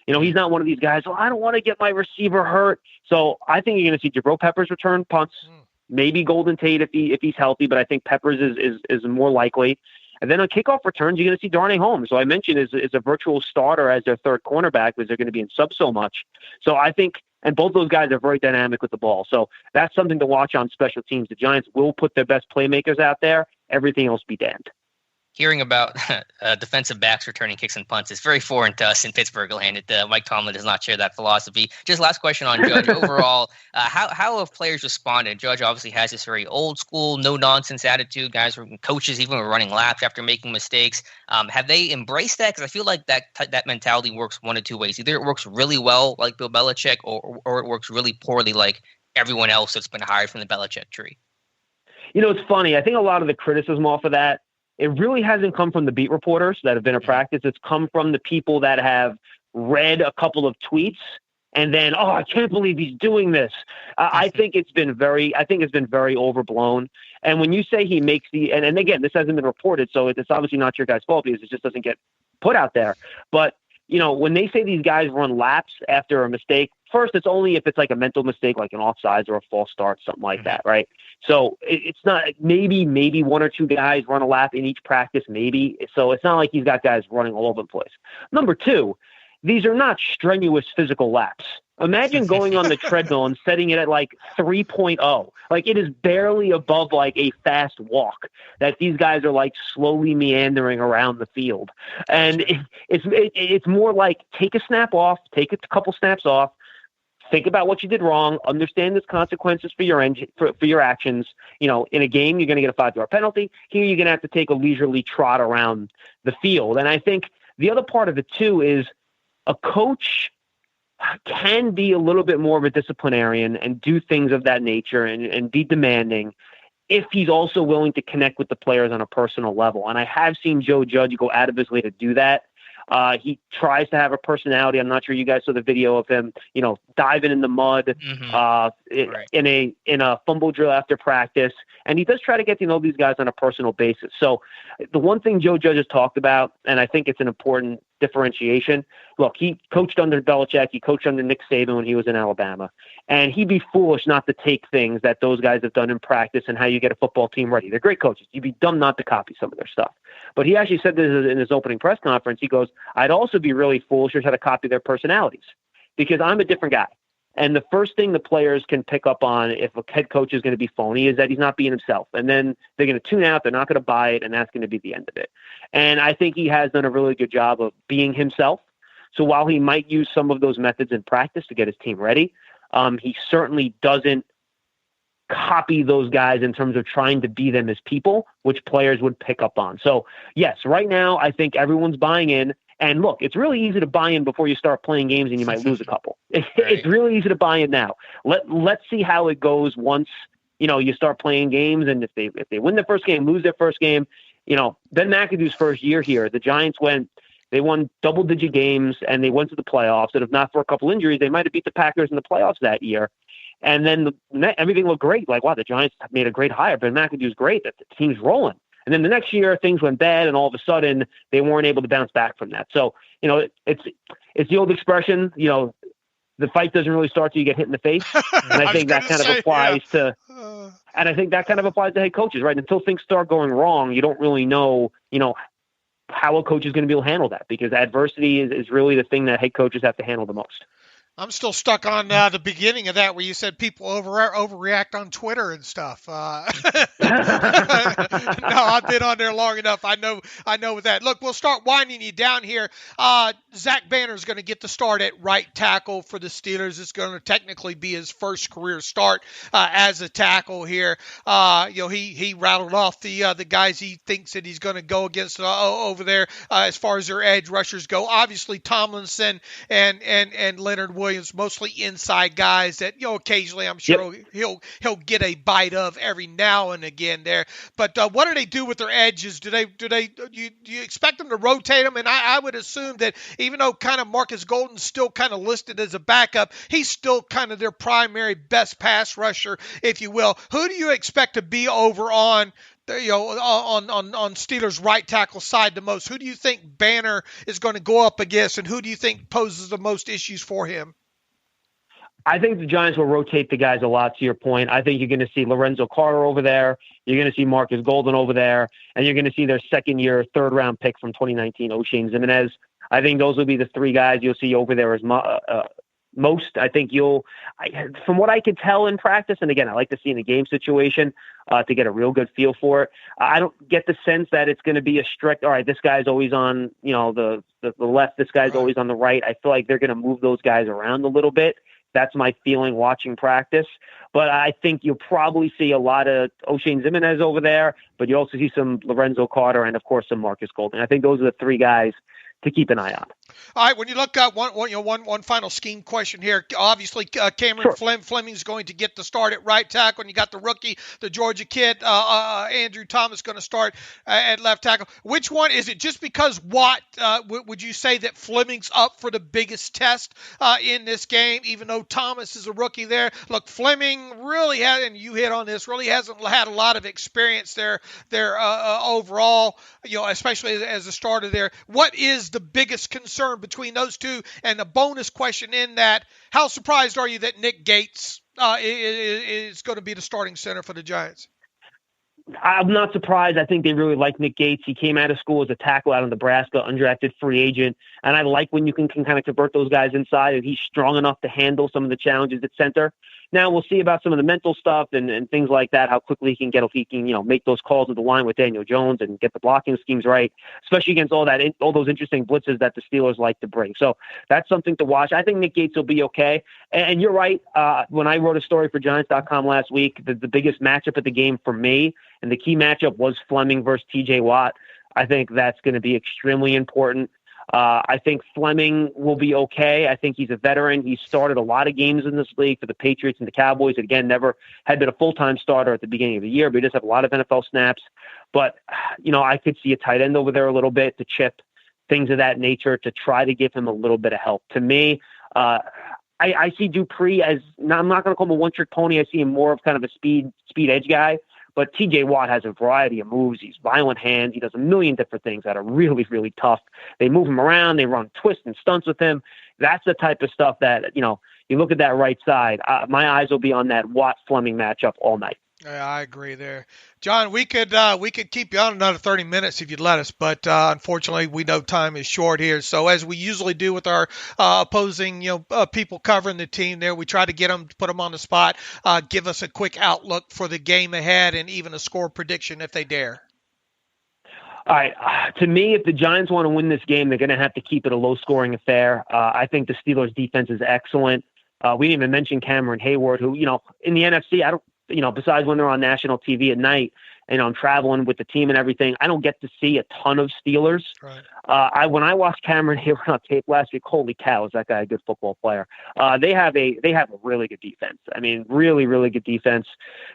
He's not one of these guys, I don't want to get my receiver hurt. So I think you're going to see Jabril Peppers return punts, maybe Golden Tate if he's healthy, but I think Peppers is more likely. And then on kickoff returns, you're going to see Darnay Holmes, who I mentioned is a virtual starter as their third cornerback because they're going to be in sub so much. So I think, and both those guys are very dynamic with the ball. So that's something to watch on special teams. The Giants will put their best playmakers out there. Everything else be damned. hearing about defensive backs returning kicks and punts is very foreign to us in Pittsburgh land. Mike Tomlin does not share that philosophy. Just last question on Judge. Overall, how have players responded? Judge obviously has this very old school, no-nonsense attitude. Guys, coaches even were running laps after making mistakes. Have they embraced that? Because I feel like that mentality works one of two ways. Either it works really well like Bill Belichick or it works really poorly like everyone else that's been hired from the Belichick tree. It's funny. I think a lot of the criticism off of that, it really hasn't come from the beat reporters that have been at practice. It's come from the people that have read a couple of tweets and then, I can't believe he's doing this. I think it's been very overblown. And when you say he makes and again, this hasn't been reported, so it's obviously not your guy's fault because it just doesn't get put out there. But when they say these guys run laps after a mistake, first, it's only if it's like a mental mistake, like an offsides or a false start, something like that, right? So it's not maybe one or two guys run a lap in each practice, maybe. So it's not like he's got guys running all over the place. Number two, these are not strenuous physical laps. Imagine going on the treadmill and setting it at like 3.0. Like it is barely above like a fast walk that these guys are like slowly meandering around the field. And it's more like take a couple snaps off, think about what you did wrong, understand there's consequences for your actions. In a game, you're going to get a 5-yard penalty. Here, you're going to have to take a leisurely trot around the field. And I think the other part of it too is a coach can be a little bit more of a disciplinarian and do things of that nature and be demanding if he's also willing to connect with the players on a personal level. And I have seen Joe Judge go out of his way to do that. He tries to have a personality. I'm not sure you guys saw the video of him, diving in the mud in a fumble drill after practice. And he does try to get to know these guys on a personal basis. So the one thing Joe Judge has talked about, and I think it's an important differentiation. Look, he coached under Belichick. He coached under Nick Saban when he was in Alabama. And he'd be foolish not to take things that those guys have done in practice and how you get a football team ready. They're great coaches. You'd be dumb not to copy some of their stuff. But he actually said this in his opening press conference. He goes, I'd also be really foolish to try to copy their personalities because I'm a different guy. And the first thing the players can pick up on if a head coach is going to be phony is that he's not being himself. And then they're going to tune out. They're not going to buy it. And that's going to be the end of it. And I think he has done a really good job of being himself. So while he might use some of those methods in practice to get his team ready, he certainly doesn't copy those guys in terms of trying to be them as people, which players would pick up on. So yes, right now, I think everyone's buying in. And look, it's really easy to buy in before you start playing games and you might lose a couple. It's really easy to buy in now. Let's see how it goes once, you start playing games. And if they win their first game, lose their first game, Ben McAdoo's first year here, the Giants they won double-digit games and they went to the playoffs. And if not for a couple injuries, they might have beat the Packers in the playoffs that year. And then everything looked great. Like, wow, the Giants made a great hire. Ben McAdoo's great. The team's rolling. And then the next year, things went bad, and all of a sudden, they weren't able to bounce back from that. So, it's the old expression, the fight doesn't really start till you get hit in the face. And I think that kind of applies to head coaches, right? Until things start going wrong, you don't really know, how a coach is going to be able to handle that because adversity is really the thing that head coaches have to handle the most. I'm still stuck on the beginning of that where you said people overreact on Twitter and stuff. No, I've been on there long enough. I know that. Look, we'll start winding you down here. Zach Banner is going to get the start at right tackle for the Steelers. It's going to technically be his first career start as a tackle here. He rattled off the guys he thinks that he's going to go against over there as far as their edge rushers go. Obviously, Tomlinson and Leonard Williams, mostly inside guys that occasionally I'm sure he'll get a bite of every now and again there. But what do they do with their edges? Do you expect them to rotate them? And I would assume that even though kind of Marcus Golden's still kind of listed as a backup, he's still kind of their primary best pass rusher, if you will. Who do you expect to be over on Steelers right tackle side the most? Who do you think Banner is going to go up against, and who do you think poses the most issues for him? I think the Giants will rotate the guys a lot, to your point. I think you're going to see Lorenzo Carter over there. You're going to see Marcus Golden over there. And you're going to see their second-year, third-round pick from 2019, O'Shane Ximines. I think those will be the three guys you'll see over there as most. I think from what I could tell in practice, and again, I like to see in the game situation to get a real good feel for it. I don't get the sense that it's going to be a strict, all right, this guy's always on, the left, this guy's always on the right. I feel like they're going to move those guys around a little bit. That's my feeling watching practice. But I think you'll probably see a lot of O'Shane Zimenez over there, but you also see some Lorenzo Carter and, of course, some Marcus Golden. I think those are the three guys to keep an eye on. All right, when you look at one final scheme question here, obviously Cameron Fleming's going to get the start at right tackle, and you got the rookie, the Georgia kid, Andrew Thomas, going to start at left tackle. Which one is it? Just because Watt, would you say that Fleming's up for the biggest test in this game, even though Thomas is a rookie there? Look, Fleming really has, and you hit on this, really hasn't had a lot of experience there overall, especially as a starter there. What is the biggest concern between those two? And a bonus question in that, how surprised are you that Nick Gates is going to be the starting center for the Giants? I'm not surprised. I think they really like Nick Gates. He came out of school as a tackle out of Nebraska, undrafted free agent. And I like when you can kind of convert those guys inside, and he's strong enough to handle some of the challenges at center. Now we'll see about some of the mental stuff and things like that, how quickly he can get, if he can, make those calls at the line with Daniel Jones and get the blocking schemes right, especially against all those interesting blitzes that the Steelers like to bring. So that's something to watch. I think Nick Gates will be okay. And you're right. When I wrote a story for Giants.com last week, the biggest matchup of the game for me, and the key matchup was Fleming versus TJ Watt. I think that's going to be extremely important. I think Fleming will be okay. I think he's a veteran. He started a lot of games in this league for the Patriots and the Cowboys. Again, never had been a full-time starter at the beginning of the year, but he does have a lot of NFL snaps. But, I could see a tight end over there a little bit to chip, things of that nature, to try to give him a little bit of help. To me, I see Dupree as, I'm not going to call him a one-trick pony. I see him more of kind of a speed edge guy. But TJ Watt has a variety of moves. He's violent hands. He does a million different things that are really, really tough. They move him around. They run twists and stunts with him. That's the type of stuff that, you look at that right side. My eyes will be on that Watt-Fleming matchup all night. Yeah, I agree there. John, we could keep you on another 30 minutes if you'd let us, but unfortunately we know time is short here. So as we usually do with our opposing people covering the team there, we try to get them, put them on the spot, give us a quick outlook for the game ahead and even a score prediction if they dare. All right. To me, if the Giants want to win this game, they're going to have to keep it a low-scoring affair. I think the Steelers' defense is excellent. We didn't even mention Cameron Hayward, who, in the NFC, besides when they're on national TV at night, I'm traveling with the team and everything, I don't get to see a ton of Steelers. Right. When I watched Cameron Hayward on tape last week, holy cow, is that guy a good football player? They have a really good defense. I mean, really, really good defense.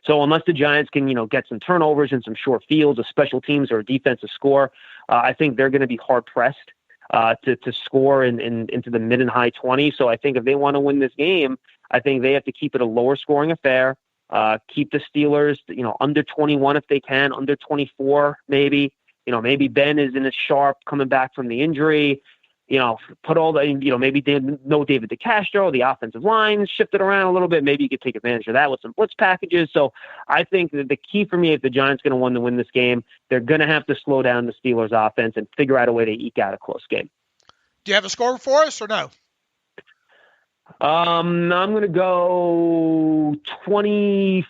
So unless the Giants can, get some turnovers and some short fields, a special teams or a defensive score, I think they're going to be hard pressed to score into the mid and high 20s. So I think if they want to win this game, I think they have to keep it a lower scoring affair. Keep the Steelers, under 21 if they can, under 24 maybe. Maybe Ben is in a sharp coming back from the injury. Put all the, maybe David DeCastro, the offensive line shifted around a little bit. Maybe you could take advantage of that with some blitz packages. So I think that the key for me, if the Giants going to want to win this game, they're going to have to slow down the Steelers offense and figure out a way to eke out a close game. Do you have a score for us or no? I'm going to go 24-13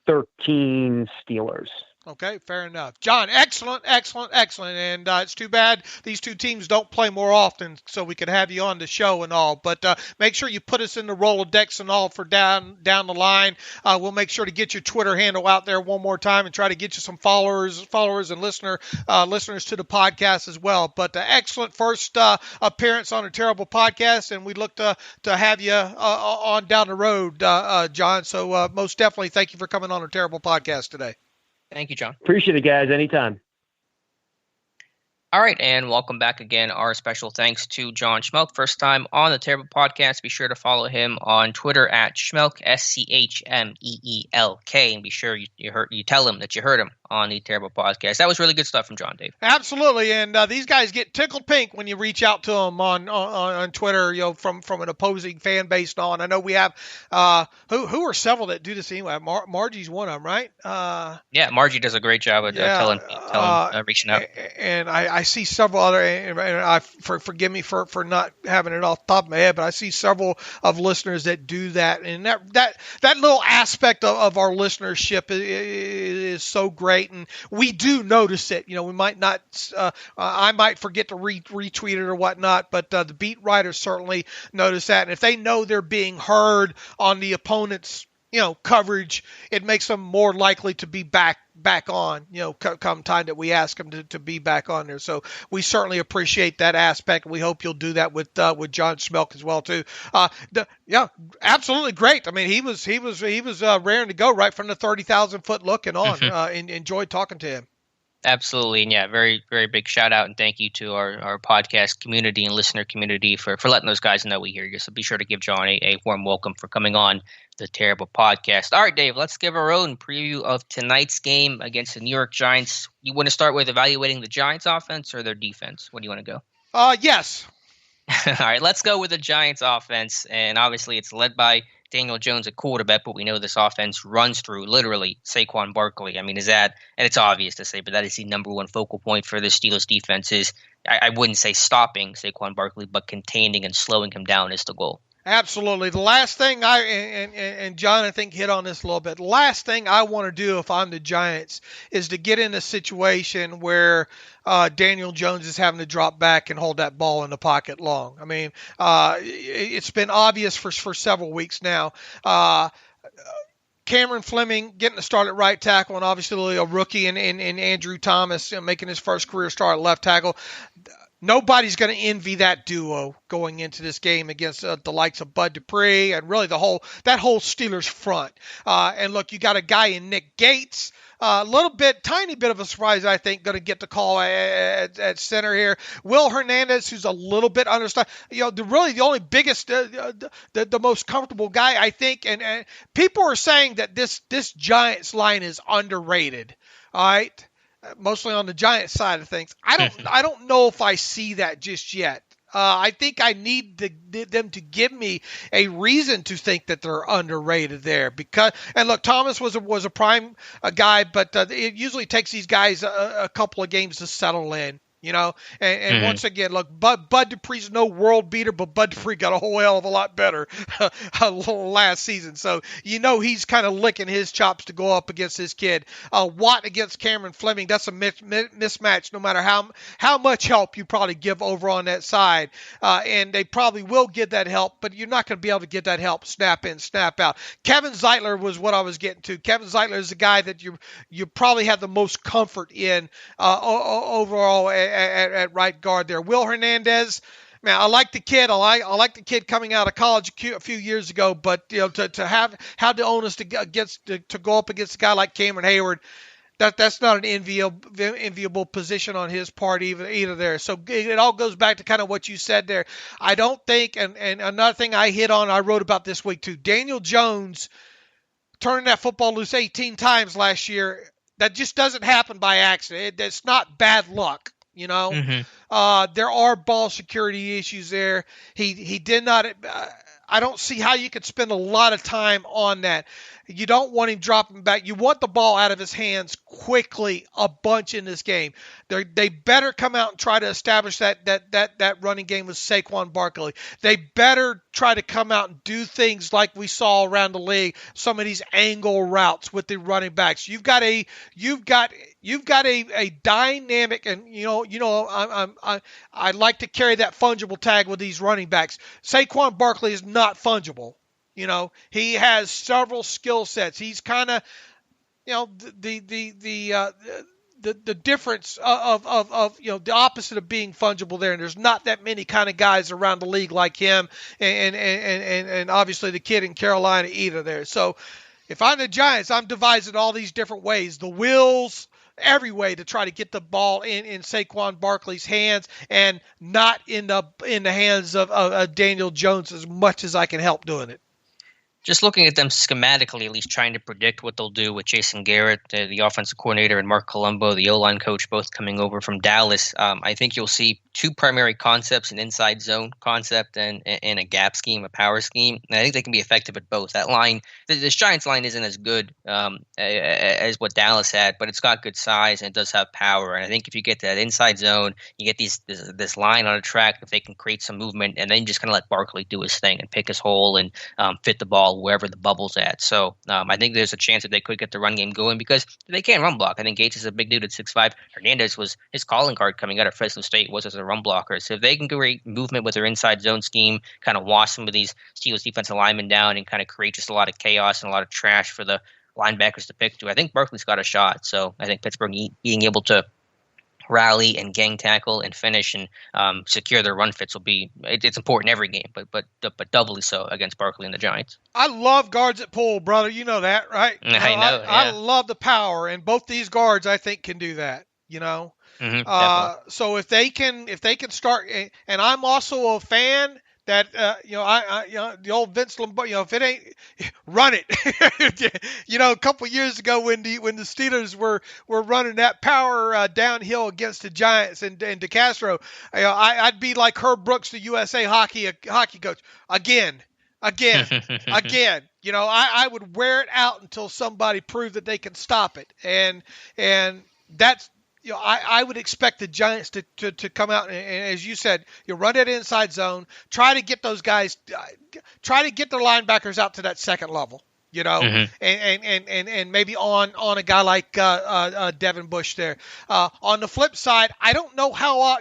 Steelers. Okay, fair enough. John, excellent. And it's too bad these two teams don't play more often so we could have you on the show and all. But make sure you put us in the Rolodex and all for down the line. We'll make sure to get your Twitter handle out there one more time and try to get you some followers and listeners to the podcast as well. But excellent first appearance on a Terrible Podcast, and we look to have you on down the road, John. So most definitely thank you for coming on a Terrible Podcast today. Thank you, John. Appreciate it, guys. Anytime. All right, and welcome back again. Our special thanks to John Schmelk. First time on the Terrible Podcast. Be sure to follow him on Twitter at Schmelk, SCHMEELK, and be sure you tell him that you heard him on the Terrible Podcast. That was really good stuff from John, Dave. Absolutely, and these guys get tickled pink when you reach out to them on Twitter, from an opposing fan base on. I know we have who are several that do this anyway. Margie's one of them, right? Yeah, Margie does a great job at telling reaching out. And I see several other, and forgive me for not having it off the top of my head, but I see several of listeners that do that, and that little aspect of our listenership is so great, and we do notice it. We might not, I might forget to retweet it or whatnot, but the beat writers certainly notice that, and if they know they're being heard on the opponent's coverage, it makes them more likely to be back on, come time that we ask them to be back on there. So we certainly appreciate that aspect. We hope you'll do that with John Schmelk as well too. Absolutely great. I mean, he was raring to go right from the 30,000 foot looking on. Enjoyed talking to him. Absolutely. And yeah, very, very big shout out and thank you to our podcast community and listener community for letting those guys know we hear you. So be sure to give John a warm welcome for coming on the Terrible Podcast. All right, Dave, let's give our own preview of tonight's game against the New York Giants. You want to start with evaluating the Giants offense or their defense? Where do you want to go? Yes. All right, let's go with the Giants offense. And obviously it's led by Daniel Jones at quarterback, but we know this offense runs through literally Saquon Barkley. I mean, and it's obvious to say, but that is the number one focal point for the Steelers defense is, I wouldn't say stopping Saquon Barkley, but containing and slowing him down is the goal. Absolutely. The last thing and John, I think, hit on this a little bit. The last thing I want to do if I'm the Giants is to get in a situation where Daniel Jones is having to drop back and hold that ball in the pocket long. I mean, it's been obvious for several weeks now. Cameron Fleming getting the start at right tackle, and obviously a rookie in Andrew Thomas making his first career start at left tackle. Nobody's going to envy that duo going into this game against the likes of Bud Dupree and really that whole Steelers front. And look, you got a guy in Nick Gates, tiny bit of a surprise, I think, going to get the call at center here. Will Hernandez, who's a little bit undersized, the only biggest, the most comfortable guy, I think. And people are saying that this Giants line is underrated. All right. Mostly on the Giants side of things. I don't know if I see that just yet. I think I need them to give me a reason to think that they're underrated there. And look, Thomas was a prime guy, but it usually takes these guys a couple of games to settle in. Once again, look, Bud Dupree's no world beater, but Bud Dupree got a whole hell of a lot better last season. So, he's kind of licking his chops to go up against his kid. Watt against Cameron Fleming, that's a mismatch no matter how much help you probably give over on that side. And they probably will get that help, but you're not going to be able to get that help snap in, snap out. Kevin Zeitler was what I was getting to. Kevin Zeitler is the guy that you probably have the most comfort in overall at right guard there. Will Hernandez, man, I like the kid. I like the kid coming out of college a few years ago, but to have the onus to go up against a guy like Cameron Hayward, that's not an enviable position on his part either there. So it all goes back to kind of what you said there. I don't think, and another thing I wrote about this week too, Daniel Jones turning that football loose 18 times last year. That just doesn't happen by accident. It's not bad luck. There are ball security issues there. He did not. I don't see how you could spend a lot of time on that. You don't want him dropping back. You want the ball out of his hands quickly a bunch in this game. They better come out and try to establish that running game with Saquon Barkley. They better try to come out and do things like we saw around the league, some of these angle routes with the running backs. You've got a dynamic, and I like to carry that fungible tag with these running backs. Saquon Barkley is not fungible. He has several skill sets. He's kind of, the difference of the opposite of being fungible there. And there's not that many kind of guys around the league like him, and obviously the kid in Carolina either there. So if I'm the Giants, I'm devising all these different ways, the wheels, every way to try to get the ball in Saquon Barkley's hands and not in the hands of Daniel Jones as much as I can help doing it. Just looking at them schematically, at least trying to predict what they'll do with Jason Garrett, the offensive coordinator, and Mark Colombo, the O-line coach, both coming over from Dallas. I think you'll see two primary concepts: an inside zone concept and a gap scheme, a power scheme. And I think they can be effective at both. That line, this Giants line, isn't as good as what Dallas had, but it's got good size and it does have power. And I think if you get that inside zone, you get this line on a track, if they can create some movement, and then just kind of let Barkley do his thing and pick his hole and fit the ball wherever the bubble's at. So I think there's a chance that they could get the run game going because they can run block. I think Gates is a big dude at 6'5". Hernandez was his calling card coming out of Fresno State was as a run blocker. So if they can create movement with their inside zone scheme, kind of wash some of these Steelers defensive linemen down and kind of create just a lot of chaos and a lot of trash for the linebackers to pick to, I think Barkley's got a shot. So I think Pittsburgh being able to rally and gang tackle and finish and secure their run fits will be it's important every game, but doubly so against Barkley and the Giants. I love guards at pull, brother. You know that, right? I know. I love the power, and both these guards I think can do that. So if they can start, and I'm also a fan that the old Vince Lombardi, if it ain't, run it. A couple years ago when the Steelers were running that power downhill against the Giants and DeCastro, I'd be like Herb Brooks, the USA hockey coach, again. I would wear it out until somebody proved that they can stop it, and that's. I would expect the Giants to come out and, as you said, run that inside zone, try to get those guys, try to get their linebackers out to that second level, and maybe on a guy like Devin Bush there. On the flip side, I don't know how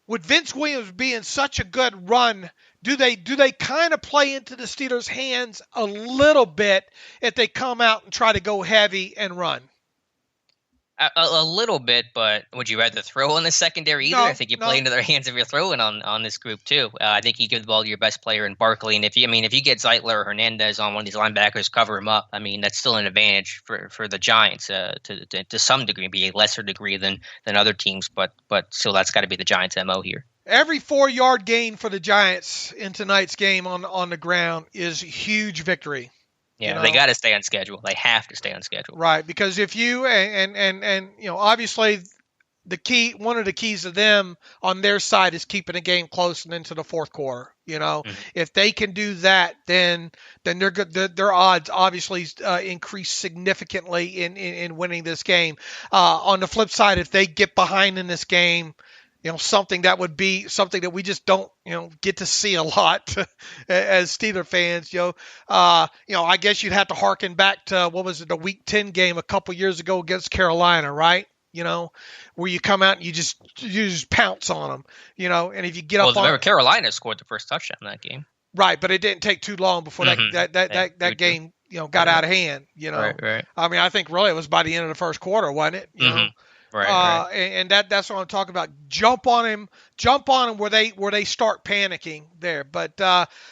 with Vince Williams being such a good run, do they kind of play into the Steelers' hands a little bit if they come out and try to go heavy and run? A little bit, but would you rather throw on the secondary either? I think you play into their hands if you're throwing on this group too. I think you give the ball to your best player in Barkley, and if you get Zeitler or Hernandez on one of these linebackers, cover him up. I mean, that's still an advantage for the Giants to some degree, be a lesser degree than other teams, but still that's got to be the Giants' MO here. Every 4-yard gain for the Giants in tonight's game on the ground is a huge victory. Yeah, they got to stay on schedule. They have to stay on schedule. Right, because if you and obviously the key, one of the keys to them on their side is keeping the game close and into the fourth quarter. If they can do that, then they're good. Their odds obviously increase significantly in winning this game. On the flip side, if they get behind in this game, something that would be something that we just don't, get to see a lot as Steeler fans. I guess you'd have to harken back to what was it, the Week 10 game a couple years ago against Carolina, right? Where you come out and you just pounce on them, and if you get up on. Remember, Carolina scored the first touchdown in that game. Right, but it didn't take too long before that game, got out of hand. Right. I mean, I think really it was by the end of the first quarter, wasn't it? Right. And that's what I'm talking about. Jump on him where they start panicking there. But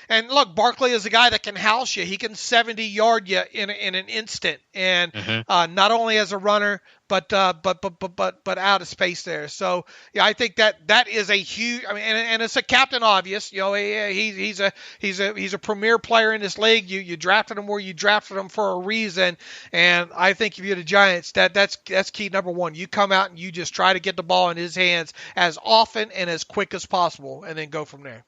and look, Barkley is a guy that can house you. He can 70-yard you in an instant, and not only as a runner, but out of space there. So yeah, I think that is a huge. I mean, and it's a captain obvious. He's a premier player in this league. You drafted him where you drafted him for a reason, and I think if you're the Giants, that's key number one. You come out and you just try to get the ball in his hands as often and as quick as possible, and then go from there.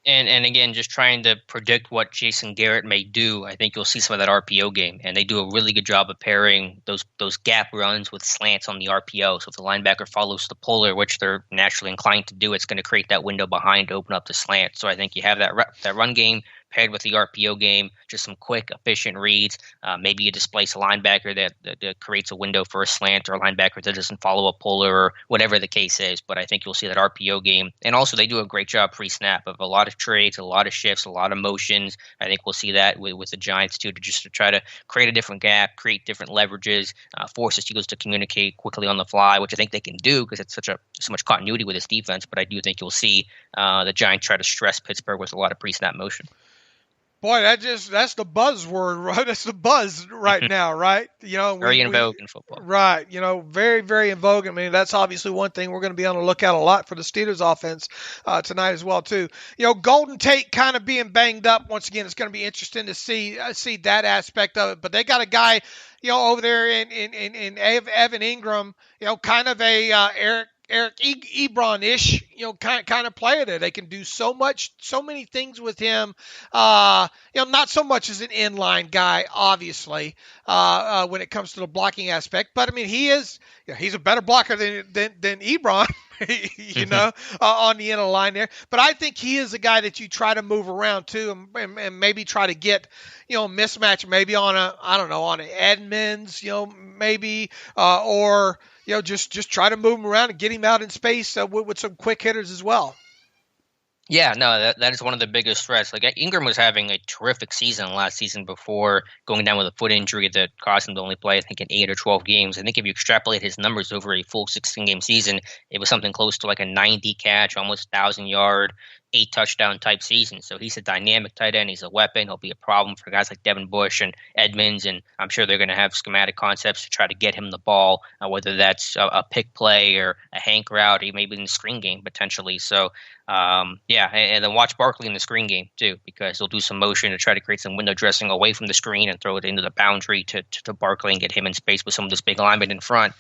And again, just trying to predict what Jason Garrett may do, I think you'll see some of that RPO game. And they do a really good job of pairing those gap runs with slants on the RPO. So if the linebacker follows the puller, which they're naturally inclined to do, it's going to create that window behind to open up the slant. So I think you have that run game paired with the RPO game, just some quick, efficient reads. Maybe you displace a linebacker that creates a window for a slant, or a linebacker that doesn't follow a puller, or whatever the case is. But I think you'll see that RPO game. And also they do a great job pre-snap of a lot of trades, a lot of shifts, a lot of motions. I think we'll see that with the Giants too, to try to create a different gap, create different leverages, force the Steelers to communicate quickly on the fly, which I think they can do because it's so much continuity with this defense. But I do think you'll see the Giants try to stress Pittsburgh with a lot of pre-snap motion. Boy, that's the buzzword, right? That's the buzz right now, right? Very in vogue in football. Right. Very, very in vogue. I mean, that's obviously one thing we're going to be on the lookout a lot for the Steelers offense tonight as well, too. Golden Tate kind of being banged up. Once again, it's going to be interesting to see that aspect of it. But they got a guy, over there in Evan Ingram, kind of a Eric Ebron-ish, kind of player there. They can do so many things with him. Not so much as an inline guy, obviously, when it comes to the blocking aspect. But I mean, he's a better blocker than Ebron, on the end of the line there. But I think he is a guy that you try to move around too, and maybe try to get, mismatch maybe on an Edmonds, maybe, or just try to move him around and get him out in space with some quick hitters as well. Yeah, no, that is one of the biggest threats. Like Ingram was having a terrific season last season before going down with a foot injury that caused him to only play, I think, in 8 or 12 games. I think if you extrapolate his numbers over a full 16-game season, it was something close to like a 90 catch, almost 1,000-yard, 8 touchdown type season. So he's a dynamic tight end. He's a weapon. He'll be a problem for guys like Devin Bush and Edmonds, and I'm sure they're going to have schematic concepts to try to get him the ball, whether that's a pick play or a hank route, or maybe in the screen game potentially. So and then watch Barkley in the screen game too, because he'll do some motion to try to create some window dressing away from the screen and throw it into the boundary to Barkley and get him in space with some of this big linemen in front.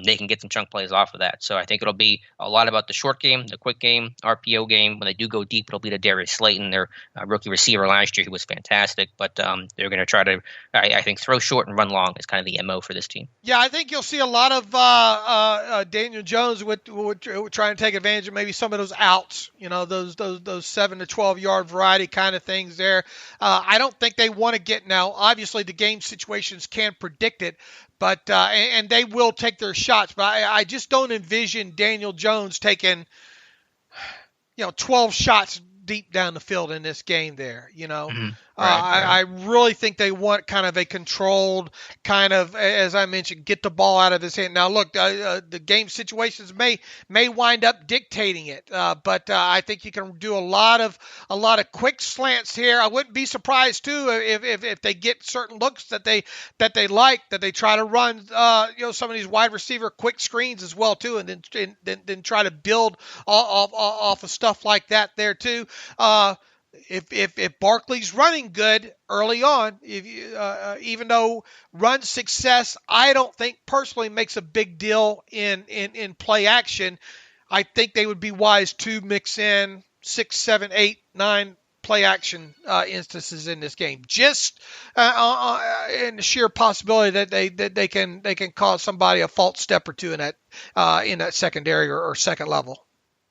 They can get some chunk plays off of that. So I think it'll be a lot about the short game, the quick game, RPO game. When they do go deep, it'll be to Darius Slayton, their rookie receiver last year, who was fantastic. But they're going to try to, I think, throw short and run long is kind of the MO for this team. Yeah, I think you'll see a lot of Daniel Jones with trying to take advantage of maybe some of those outs. Those 7 to 12 yard variety kind of things there. I don't think they want to get now. Obviously, the game situations can't predict it, but and they will take their shots. But I just don't envision Daniel Jones taking 12 shots deep down the field in this game there. Right. I really think they want kind of a controlled kind of, as I mentioned, get the ball out of his hand. Now, look, the game situations may wind up dictating it, but I think you can do a lot of quick slants here. I wouldn't be surprised too if they get certain looks that they like, that they try to run some of these wide receiver quick screens as well too, and then try to build off of stuff like that there too. If Barkley's running good early on, even though run success, I don't think personally makes a big deal in play action. I think they would be wise to mix in 6, 7, 8, 9 play action instances in this game, just in the sheer possibility that they can cause somebody a false step or two in that secondary or second level.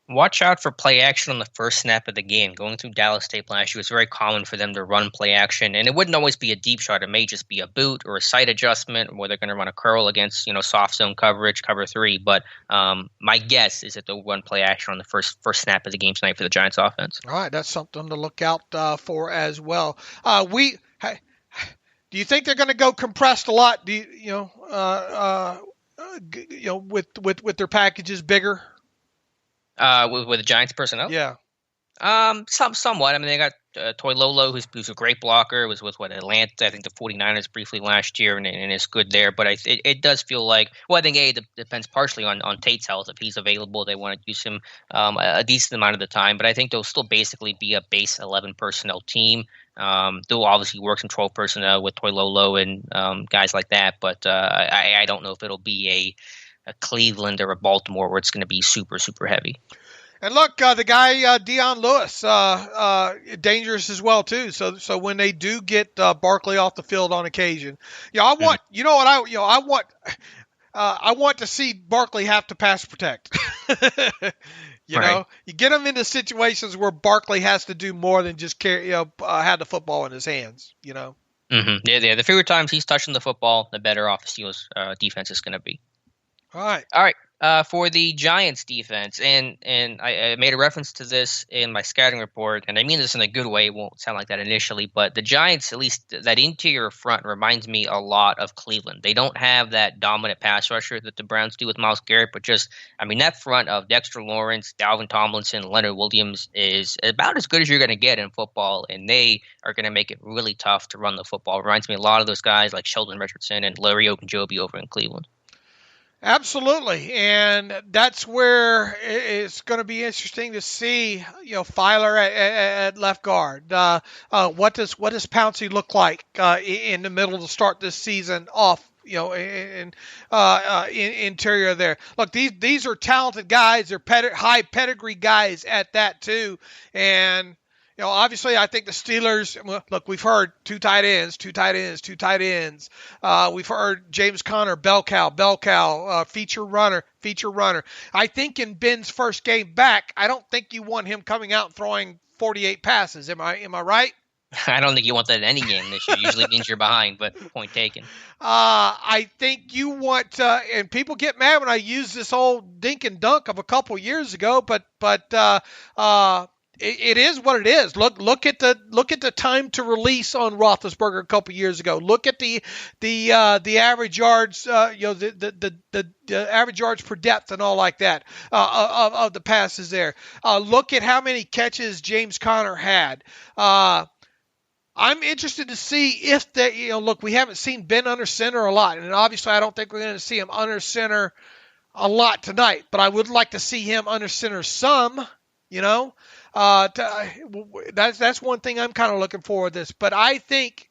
Watch out for play action on the first snap of the game. Going through Dallas tape last year, it was very common for them to run play action, and it wouldn't always be a deep shot. It may just be a boot or a sight adjustment, where they're going to run a curl against soft zone coverage, cover 3. But my guess is that they'll run play action on the first snap of the game tonight for the Giants offense. All right, that's something to look out for as well. Do you think they're going to go compressed a lot? Do with their packages bigger? With the Giants personnel? Yeah. Somewhat. I mean, they got Toilolo, who's a great blocker, was with Atlanta, I think the 49ers briefly last year, and is good there. But it does feel like, well, I think it depends partially on Tate's health. If he's available, they want to use him a decent amount of the time. But I think they'll still basically be a base 11 personnel team. They'll obviously work some 12 personnel with Toilolo and guys like that. But I don't know if it'll be a Cleveland or a Baltimore where it's going to be super, super heavy. And look, the guy Dion Lewis, dangerous as well too. So when they do get Barkley off the field on occasion, I want, I want to see Barkley have to pass protect. You get him into situations where Barkley has to do more than just carry, have the football in his hands. Mm-hmm. Yeah. The fewer times he's touching the football, the better off the Steelers' defense is going to be. All right. For the Giants defense, and I made a reference to this in my scouting report, and I mean this in a good way. It won't sound like that initially, but the Giants, at least that interior front, reminds me a lot of Cleveland. They don't have that dominant pass rusher that the Browns do with Myles Garrett, but just, I mean, that front of Dexter Lawrence, Dalvin Tomlinson, Leonard Williams is about as good as you're going to get in football, and they are going to make it really tough to run the football. It reminds me a lot of those guys like Sheldon Richardson and Larry Ogunjobi over in Cleveland. Absolutely, and that's where it's going to be interesting to see, Filer at left guard. What does Pouncey look like in the middle to start this season off? In interior there. Look, these are talented guys. They're high pedigree guys at that too, and. Obviously, I think the Steelers, look, we've heard two tight ends. We've heard James Conner, bell cow, feature runner. I think in Ben's first game back, I don't think you want him coming out and throwing 48 passes. Am I right? I don't think you want that in any game this year. Usually means you're behind, but point taken. I think you want, and people get mad when I use this old dink and dunk of a couple years ago, but it is what it is. Look at the time to release on Roethlisberger a couple years ago. Look at the average yards, the average yards per depth and all like that of the passes there. Look at how many catches James Conner had. I'm interested to see if look, we haven't seen Ben under center a lot, and obviously I don't think we're going to see him under center a lot tonight, but I would like to see him under center some. That's one thing I'm kind of looking for with this. But I think,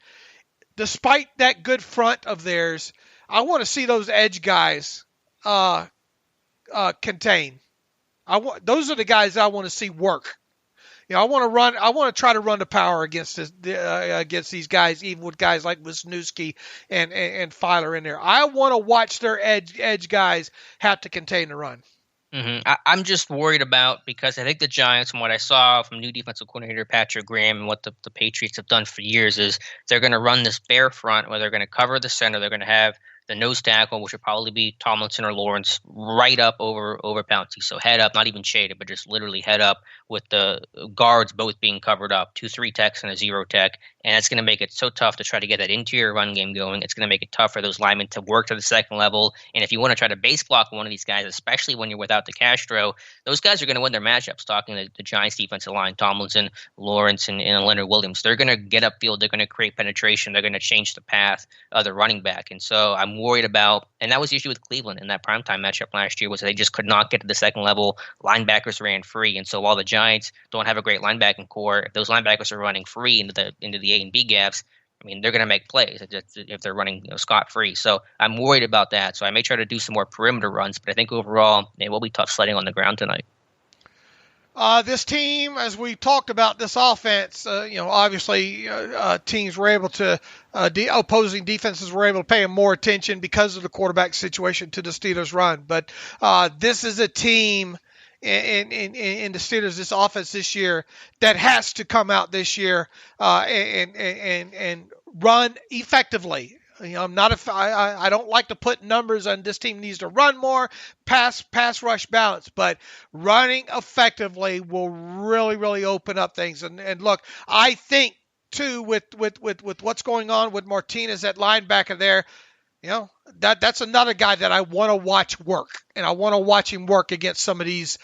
despite that good front of theirs, I want to see those edge guys contain. Those are the guys I want to see work. I want to try to run the power against these guys, even with guys like Wisniewski and Filer in there. I want to watch their edge guys have to contain the run. Mm-hmm. I'm just worried about, because I think the Giants, from what I saw from new defensive coordinator Patrick Graham and what the Patriots have done for years, is they're going to run this bare front where they're going to cover the center. They're going to have the nose tackle, which would probably be Tomlinson or Lawrence, right up over Pouncey. So head up, not even shaded, but just literally head up, with the guards both being covered up, 2-3 techs and a 0 tech. And it's going to make it so tough to try to get that interior run game going. It's going to make it tough for those linemen to work to the second level. And if you want to try to base block one of these guys, especially when you're without the Castro, those guys are going to win their matchups. Talking to the Giants defensive line, Tomlinson, Lawrence, and Leonard Williams, they're going to get upfield. They're going to create penetration. They're going to change the path of the running back. And so I'm worried about, and that was the issue with Cleveland in that primetime matchup last year, was they just could not get to the second level. Linebackers ran free. And so while the Giants don't have a great linebacking core, if those linebackers are running free into the A and B gaps, I mean, they're going to make plays if they're running scot-free. So I'm worried about that. So I may try to do some more perimeter runs, but I think overall it will be tough sledding on the ground tonight. This team, as we talked about, this offense, obviously teams were able to, opposing defenses were able to pay more attention because of the quarterback situation to the Steelers' run. But this is a team in the Steelers, this offense this year, that has to come out this year and run effectively. I don't like to put numbers on this team needs to run more, pass rush balance, but running effectively will really, really open up things. And look, I think too, with what's going on with Martinez at linebacker there, that's another guy that I want to watch work, and I want to watch him work against some of these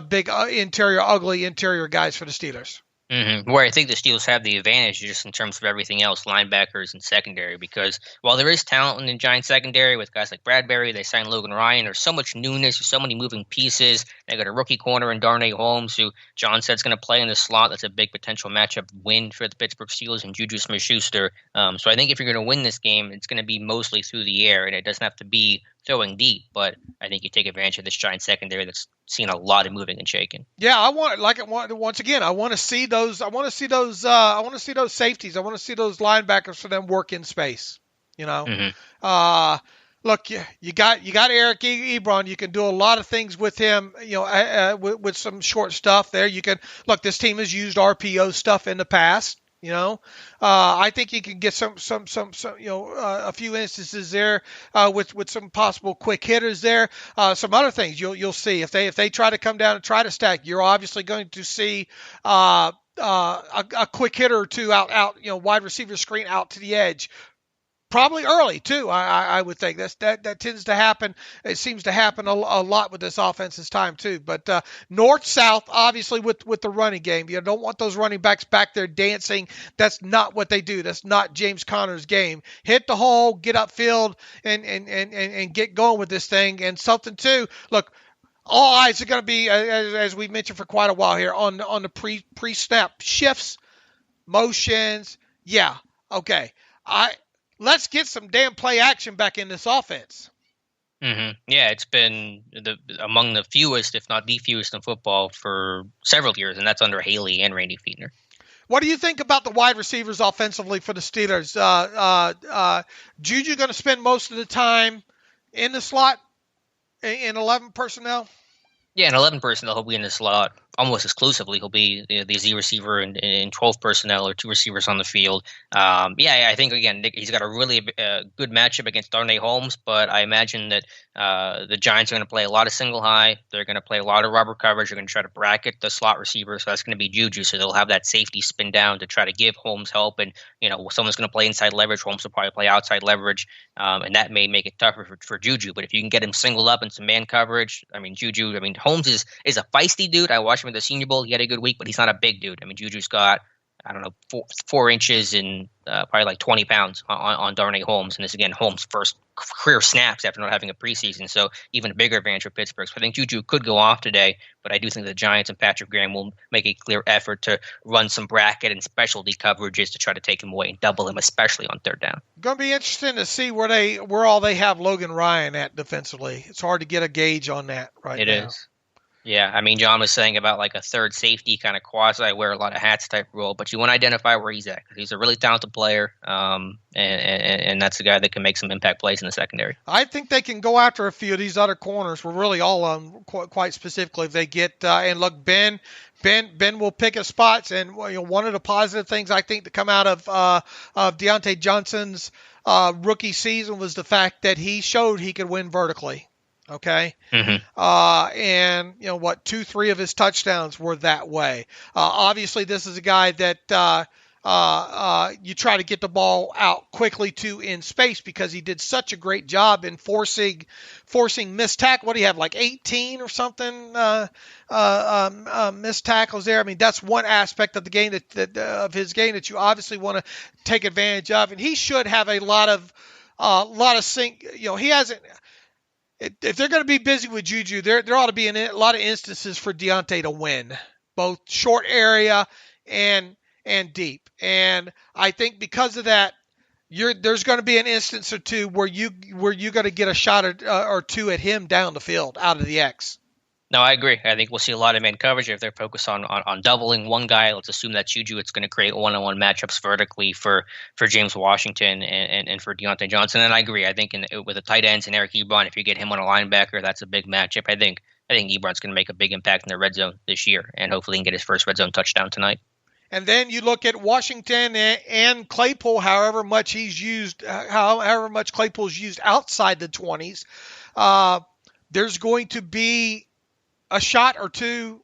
big ugly interior guys for the Steelers. Mm-hmm. Where I think the Steelers have the advantage just in terms of everything else, linebackers and secondary, because while there is talent in the Giants secondary with guys like Bradbury, they signed Logan Ryan, there's so much newness, there's so many moving pieces. They got a rookie corner in Darnay Holmes, who John said is going to play in the slot. That's a big potential matchup win for the Pittsburgh Steelers, and Juju Smith-Schuster. So I think if you're going to win this game, it's going to be mostly through the air, and it doesn't have to be throwing deep, but I think you take advantage of this Giants secondary that's seen a lot of moving and shaking. Yeah, I want to see those safeties. I want to see those linebackers for them work in space. Mm-hmm. Look, you got Eric Ebron. You can do a lot of things with him. With some short stuff there. You can look. This team has used RPO stuff in the past. I think you can get some a few instances there with some possible quick hitters there. Some other things you'll see if they try to come down and try to stack, you're obviously going to see a quick hitter or two out, wide receiver screen out to the edge. Probably early too. I would think that tends to happen. It seems to happen a lot with this offense this time too. But north south, obviously with the running game, you don't want those running backs back there dancing. That's not what they do. That's not James Conner's game. Hit the hole, get upfield, and get going with this thing. And something too. Look, all eyes are going to be, as we've mentioned for quite a while here, on the pre-snap shifts, motions. Yeah, okay. Let's get some damn play action back in this offense. Mm-hmm. Yeah, it's been among the fewest, if not the fewest, in football for several years, and that's under Haley and Randy Fiedner. What do you think about the wide receivers offensively for the Steelers? Juju going to spend most of the time in the slot in 11 personnel? Yeah, in 11 personnel, he'll be in the slot almost exclusively. He'll be the Z receiver in 12 personnel or two receivers on the field. I think, again, he's got a really good matchup against Darnay Holmes, but I imagine that the Giants are going to play a lot of single high. They're going to play a lot of rubber coverage. They're going to try to bracket the slot receiver, so that's going to be Juju. So they'll have that safety spin down to try to give Holmes help, and someone's going to play inside leverage. Holmes will probably play outside leverage, and that may make it tougher for Juju. But if you can get him singled up in some man coverage, Holmes is a feisty dude. I watched him at the Senior Bowl. He had a good week, but he's not a big dude. Juju's got, 4 inches and probably like 20 pounds on Darnay Holmes. And this, again, Holmes' first career snaps after not having a preseason. So even a bigger advantage for Pittsburgh. So I think Juju could go off today, but I do think the Giants and Patrick Graham will make a clear effort to run some bracket and specialty coverages to try to take him away and double him, especially on third down. Going to be interesting to see where all they have Logan Ryan at defensively. It's hard to get a gauge on that right now. It is. Yeah, John was saying about like a third safety kind of quasi wear a lot of hats type role, but you want to identify where he's at because he's a really talented player, and that's a guy that can make some impact plays in the secondary. I think they can go after a few of these other corners. We're really all on quite specifically if they get and look, Ben will pick his spots, and one of the positive things I think to come out of Deontay Johnson's rookie season was the fact that he showed he could win vertically. Okay. Mm-hmm. And 2-3 of his touchdowns were that way. Obviously this is a guy that, you try to get the ball out quickly to in space because he did such a great job in forcing missed tackle. What do you have, like 18 or something, missed tackles there? That's one aspect of the game of his game that you obviously want to take advantage of. And he should have a lot of sync, he hasn't, if they're going to be busy with Juju, there ought to be a lot of instances for Deontay to win, both short area and deep. And I think because of that, there's going to be an instance or two where you're going to get a shot or two at him down the field out of the X. No, I agree. I think we'll see a lot of man coverage if they're focused on doubling one guy. Let's assume that's Juju. It's going to create one-on-one matchups vertically for James Washington and for Deontay Johnson. And I agree. I think with the tight ends and Eric Ebron, if you get him on a linebacker, that's a big matchup. I think Ebron's going to make a big impact in the red zone this year, and hopefully he can get his first red zone touchdown tonight. And then you look at Washington and Claypool, however much Claypool's used outside the 20s. There's going to be a shot or two,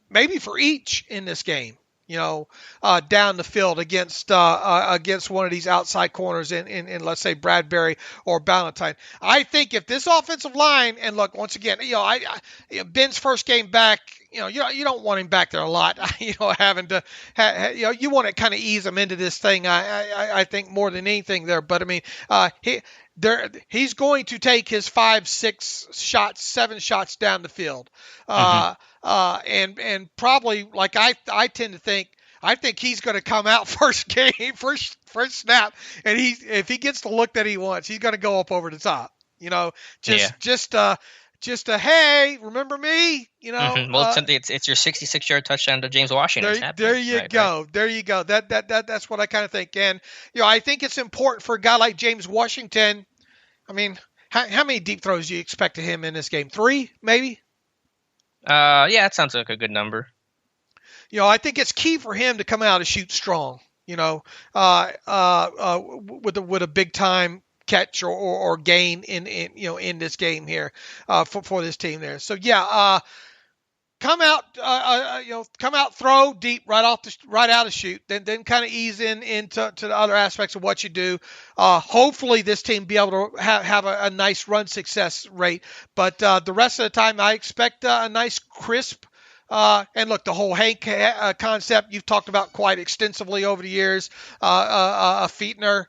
maybe for each in this game, down the field against one of these outside corners in let's say Bradbury or Ballantyne. I think if this offensive line, and look, once again, Ben's first game back, you don't want him back there a lot, having to, you want to kind of ease him into this thing. I think more than anything there, but he's going to take his 5, 6 shots, 7 shots down the field. And probably, like I tend to think, I think he's going to come out first snap, and if he gets the look that he wants, he's going to go up over the top. Just a hey, remember me? Well, it's your 66-yard touchdown to James Washington. There you go. That's what I kind of think. And I think it's important for a guy like James Washington. How many deep throws do you expect of him in this game? 3, maybe? Yeah, that sounds like a good number. I think it's key for him to come out and shoot strong. with a big time catch or gain in this game here for this team there. So yeah, come out, throw deep right out of shoot, then kind of ease into the other aspects of what you do. Hopefully this team be able to have a nice run success rate, but the rest of the time I expect a nice crisp. And look, the whole Hank concept you've talked about quite extensively over the years. Fietner,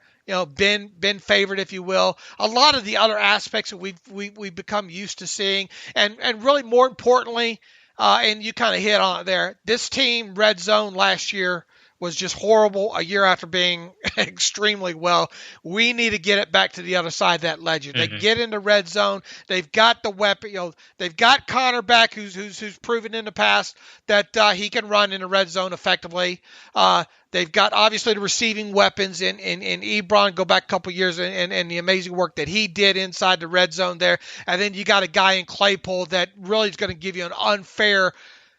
been favored, if you will. A lot of the other aspects that we've become used to seeing, and really more importantly, and you kind of hit on it there. This team, red zone last year, was just horrible a year after being extremely well. We need to get it back to the other side of that ledger. They get into red zone. They've got the weapon. They've got Connor back, who's proven in the past that he can run in the red zone effectively. They've got obviously the receiving weapons in Ebron. Go back a couple years and the amazing work that he did inside the red zone there. And then you got a guy in Claypool that really is going to give you an unfair.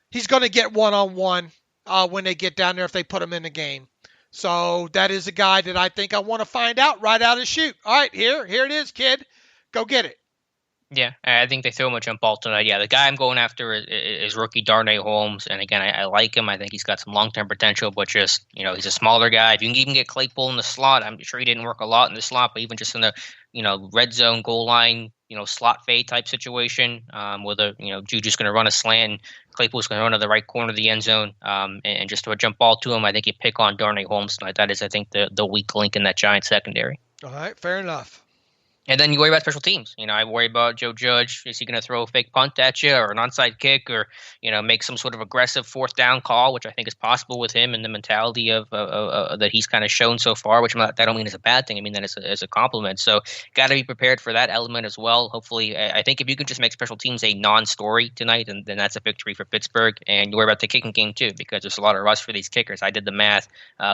He's going to get one-on-one when they get down there if they put him in the game. So that is a guy that I think I want to find out right out of shoot. All right, here it is, kid. Go get it. Yeah, I think they throw him a jump ball tonight. Yeah, the guy I'm going after is rookie Darnay Holmes. And again, I like him. I think he's got some long-term potential, but just, he's a smaller guy. If you can even get Claypool in the slot, I'm sure he didn't work a lot in the slot, but even just in the, red zone goal line, slot fade type situation, where Juju's going to run a slant and Claypool's going to run to the right corner of the end zone, and just to a jump ball to him, I think you pick on Darnay Holmes tonight. That is, I think, the weak link in that Giants secondary. All right, fair enough. And then you worry about special teams. I worry about Joe Judge. Is he going to throw a fake punt at you or an onside kick or, make some sort of aggressive fourth down call, which I think is possible with him and the mentality of that he's kind of shown so far, which I don't mean as a bad thing. I mean that as a compliment. So got to be prepared for that element as well. Hopefully, I think if you can just make special teams a non-story tonight, then that's a victory for Pittsburgh. And you worry about the kicking game too, because there's a lot of rust for these kickers. I did the math.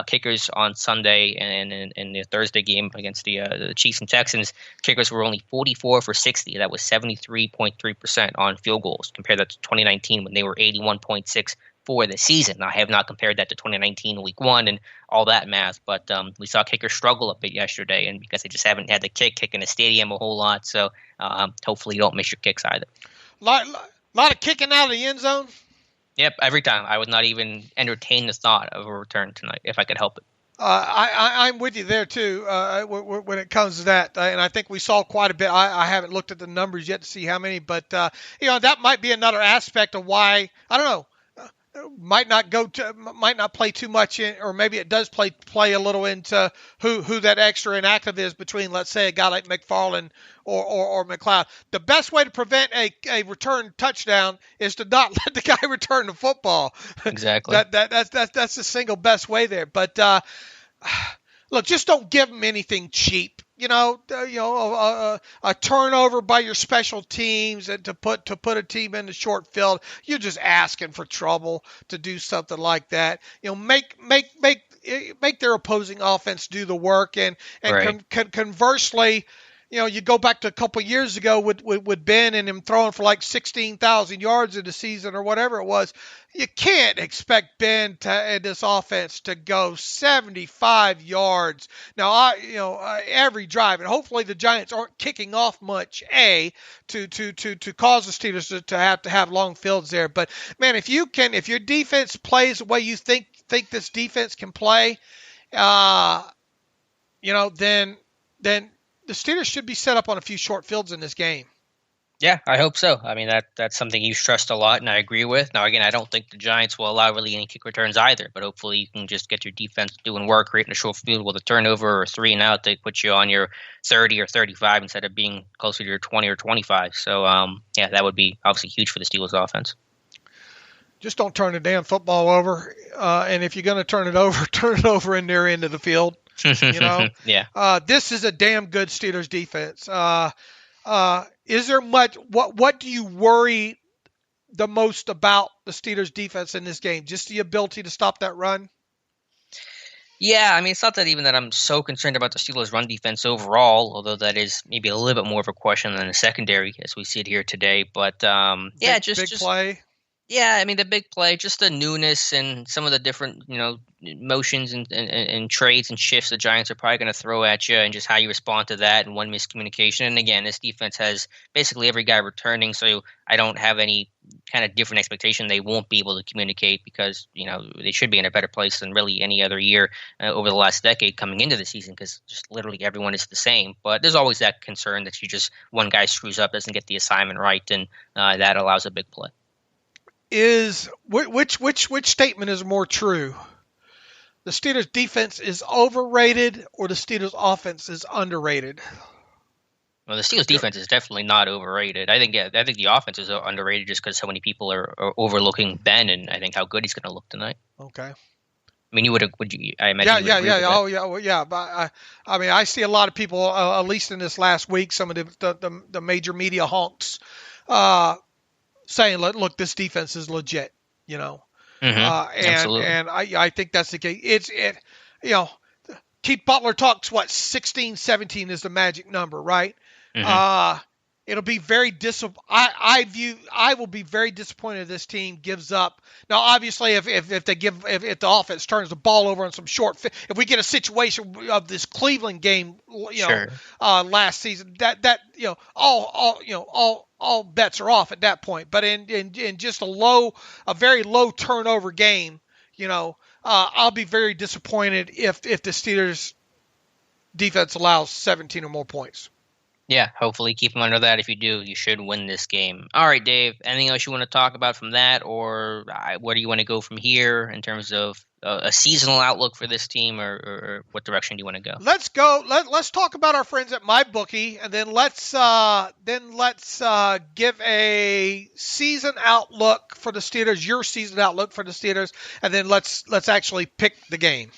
Kickers on Sunday and in the Thursday game against the Chiefs and Texans, kickers were only 44 for 60. That was 73.3% on field goals. Compare that to 2019 when they were 81.6 for the season. Now, I have not compared that to 2019 week one and all that math, but we saw kickers struggle a bit yesterday, and because they just haven't had the kick in the stadium a whole lot, so hopefully you don't miss your kicks either. Lot of kicking out of the end zone? Yep, every time. I would not even entertain the thought of a return tonight if I could help it. I'm with you there too when it comes to that, and I think we saw quite a bit. I haven't looked at the numbers yet to see how many, but that might be another aspect of why I don't know. Might not play too much in, or maybe it does play a little into who that extra inactive is between, let's say, a guy like McFarland or McLeod. The best way to prevent a return touchdown is to not let the guy return the football. Exactly. That's the single best way there. But look, just don't give them anything cheap. A turnover by your special teams and to put a team in the short field, you're just asking for trouble to do something like that. Make their opposing offense do the work, and right. Conversely, you go back to a couple of years ago with Ben and him throwing for like 16,000 yards in the season or whatever it was. You can't expect Ben and this offense to go 75 yards. Now, every drive, and hopefully the Giants aren't kicking off much, to cause the Steelers to have long fields there. But man, if your defense plays the way you think this defense can play, then the Steelers should be set up on a few short fields in this game. Yeah, I hope so. I mean, that's something you stressed a lot, and I agree with. Now, again, I don't think the Giants will allow really any kick returns either, but hopefully you can just get your defense doing work, creating a short field with a turnover or 3 and out. They put you on your 30 or 35 instead of being closer to your 20 or 25. So, that would be obviously huge for the Steelers offense. Just don't turn the damn football over, and if you're going to turn it over in their end of the field. Yeah. This is a damn good Steelers defense. Is there much? What do you worry the most about the Steelers defense in this game? Just the ability to stop that run? Yeah, I mean, it's not that even that I'm so concerned about the Steelers' run defense overall, although that is maybe a little bit more of a question than the secondary as we see it here today. But big play. Yeah, I mean the big play, just the newness and some of the different, motions and trades and shifts the Giants are probably going to throw at you, and just how you respond to that and one miscommunication. And again, this defense has basically every guy returning, so I don't have any kind of different expectation they won't be able to communicate, because they should be in a better place than really any other year over the last decade coming into the season, because just literally everyone is the same. But there's always that concern that one guy screws up, doesn't get the assignment right, and that allows a big play. Is which statement is more true? The Steelers defense is overrated, or the Steelers offense is underrated? Well, the Steelers defense is definitely not overrated. I think the offense is underrated just because so many people are overlooking Ben, and I think how good he's going to look tonight. Okay. I mean, would you? I imagine. Yeah. Oh, yeah. Well, yeah. But I mean, I see a lot of people, at least in this last week, some of the major media honks, saying, "Look, this defense is legit." Absolutely. And I think that's the case. Keith Butler talks 16, 17 is the magic number, right? It'll be very I will be very disappointed if this team gives up. Now, obviously, if the offense turns the ball over on some if we get a situation of this Cleveland game, last season, that all bets are off at that point. But in just a very low turnover game, I'll be very disappointed if the Steelers defense allows 17 or more points. Yeah, hopefully keep them under that. If you do, you should win this game. All right, Dave, anything else you want to talk about from that, or where do you want to go from here in terms of a seasonal outlook for this team, or what direction do you want to go? Let's go. Let's talk about our friends at MyBookie, and then let's give a season outlook for the Steelers, your season outlook for the Steelers, and then let's actually pick the game.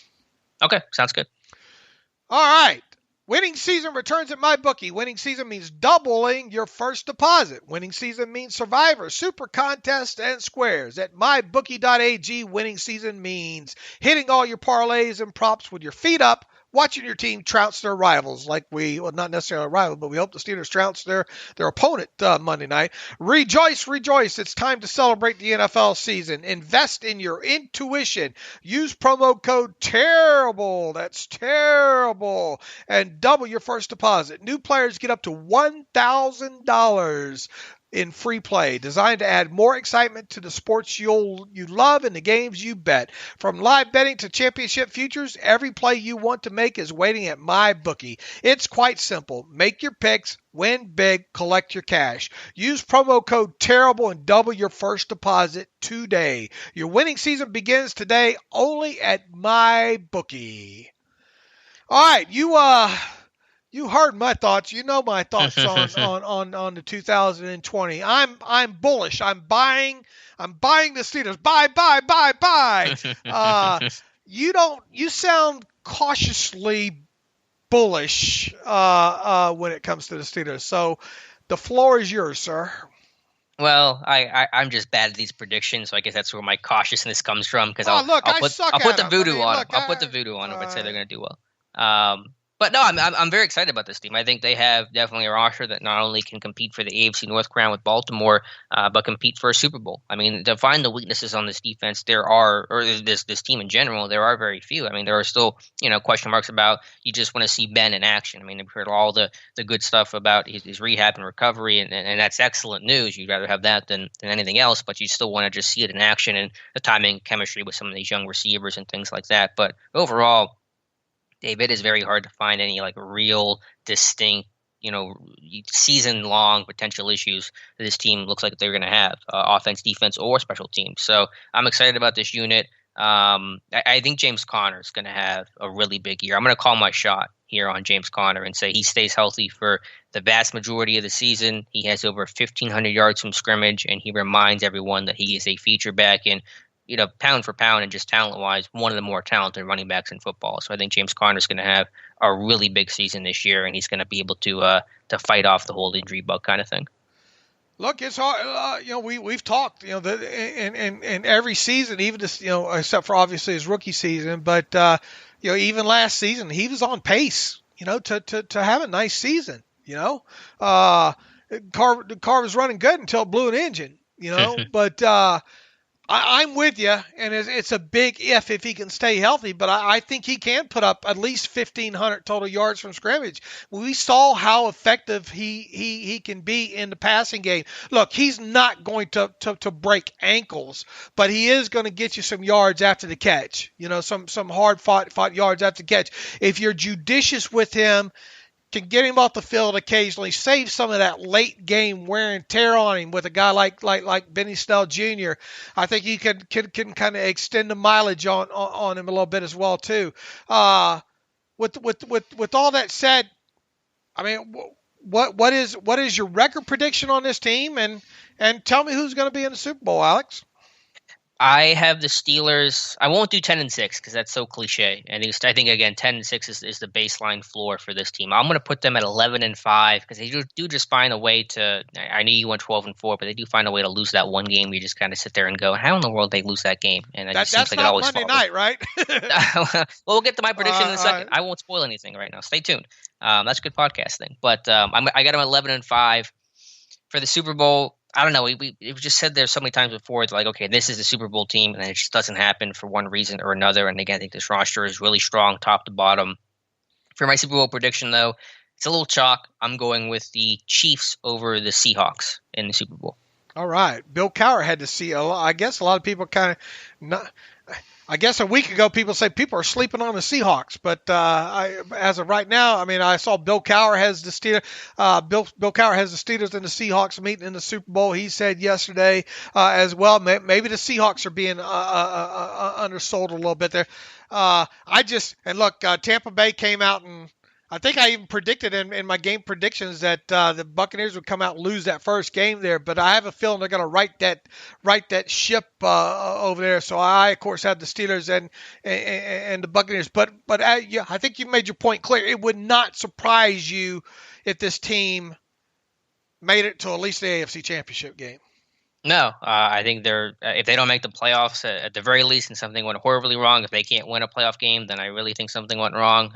Okay, sounds good. All right. Winning season returns at MyBookie. Winning season means doubling your first deposit. Winning season means Survivor, Super Contest, and Squares. At MyBookie.ag, winning season means hitting all your parlays and props with your feet up, watching your team trounce their rivals, not necessarily a rival, but we hope the Steelers trounce their opponent Monday night. Rejoice, rejoice. It's time to celebrate the NFL season. Invest in your intuition. Use promo code TERRIBLE. That's terrible. And double your first deposit. New players get up to $1,000 in free play, designed to add more excitement to the sports you love and the games you bet. From live betting to championship futures, every play you want to make is waiting at MyBookie. It's quite simple. Make your picks, win big, collect your cash. Use promo code TERRIBLE and double your first deposit today. Your winning season begins today only at MyBookie. All right, you heard my thoughts. You know my thoughts on the 2020. I'm bullish. I'm buying the Steelers. Buy. You sound cautiously bullish when it comes to the Steelers. So the floor is yours, sir. Well, I'm just bad at these predictions, so I guess that's where my cautiousness comes from. Because I'll put the voodoo on them. I'll put the voodoo on them and say they're going to do well. But no, I'm very excited about this team. I think they have definitely a roster that not only can compete for the AFC North crown with Baltimore, but compete for a Super Bowl. I mean, to find the weaknesses on this defense, this team in general, there are very few. I mean, there are still question marks about. You just want to see Ben in action. I mean, we've heard all the good stuff about his rehab and recovery, and that's excellent news. You'd rather have that than anything else, but you still want to just see it in action and the timing, chemistry with some of these young receivers and things like that. But overall, Dave, it is very hard to find any real distinct, season-long potential issues that this team looks like they're going to have, offense, defense, or special teams. So I'm excited about this unit. I think James Conner is going to have a really big year. I'm going to call my shot here on James Conner and say he stays healthy for the vast majority of the season. He has over 1,500 yards from scrimmage, and he reminds everyone that he is a feature back in pound for pound and just talent-wise, one of the more talented running backs in football. So I think James Conner is going to have a really big season this year, and he's going to be able to fight off the whole injury bug kind of thing. Look, it's hard. We've talked. In every season, even this, except for obviously his rookie season, but even last season, he was on pace. To have a nice season. Carr was running good until it blew an engine. But I'm with you, and it's a big if he can stay healthy, but I think he can put up at least 1,500 total yards from scrimmage. We saw how effective he can be in the passing game. Look, he's not going to break ankles, but he is going to get you some yards after the catch, some hard fought yards after the catch. If you're judicious with him, can get him off the field occasionally, save some of that late game wear and tear on him with a guy like Benny Snell Jr. I think he can kind of extend the mileage on him a little bit as well too. With all that said, I mean, what is your record prediction on this team, and tell me who's going to be in the Super Bowl, Alex? I have the Steelers. I won't do 10-6 because that's so cliche. And I think again, 10-6 is the baseline floor for this team. I'm going to put them at 11-5 because they do just find a way to. I know you went 12-4, but they do find a way to lose that one game. You just kind of sit there and go, "How in the world they lose that game?" And it just seems like it always Monday night, right? Well, we'll get to my prediction in a second. Right. I won't spoil anything right now. Stay tuned. That's a good podcast thing. But I got them at 11-5 for the Super Bowl. I don't know. We just said there so many times before. It's like, okay, this is the Super Bowl team, and it just doesn't happen for one reason or another. And again, I think this roster is really strong, top to bottom. For my Super Bowl prediction, though, it's a little chalk. I'm going with the Chiefs over the Seahawks in the Super Bowl. All right, Bill Cowher had to see. I guess a lot of people kind of not. I guess a week ago, people say people are sleeping on the Seahawks, but as of right now, I mean, I saw Bill Cowher has the Steelers. Bill Cowher has the Steelers and the Seahawks meeting in the Super Bowl. He said yesterday as well. Maybe the Seahawks are being undersold a little bit there. Look, Tampa Bay came out and. I think I even predicted in my game predictions that the Buccaneers would come out and lose that first game there, but I have a feeling they're going to right that ship over there. So I, of course, have the Steelers and the Buccaneers. But yeah, I think you made your point clear. It would not surprise you if this team made it to at least the AFC Championship game. No, I think if they don't make the playoffs at the very least, and something went horribly wrong, if they can't win a playoff game, then I really think something went wrong.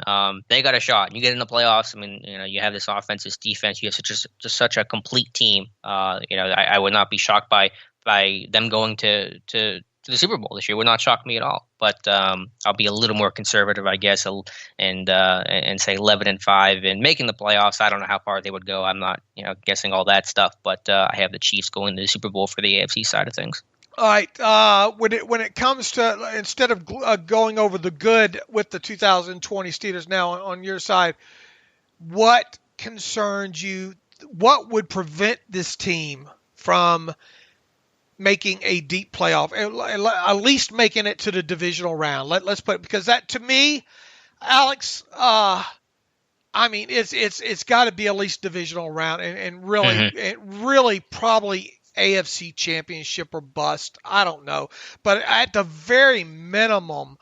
They got a shot. You get in the playoffs. I mean, you have this offense, this defense. You have such a complete team. I would not be shocked by them going to the Super Bowl this year. It would not shock me at all. But I'll be a little more conservative, I guess, and say 11-5 and making the playoffs. I don't know how far they would go. I'm not, guessing all that stuff. But I have the Chiefs going to the Super Bowl for the AFC side of things. All right. When it comes to instead of going over the good with the 2020 Steelers now on your side, what concerns you? What would prevent this team from making a deep playoff, at least making it to the divisional round? Let's put it, because that, to me, Alex, I mean, it's got to be at least divisional round, and really probably AFC Championship or bust. I don't know, but at the very minimum,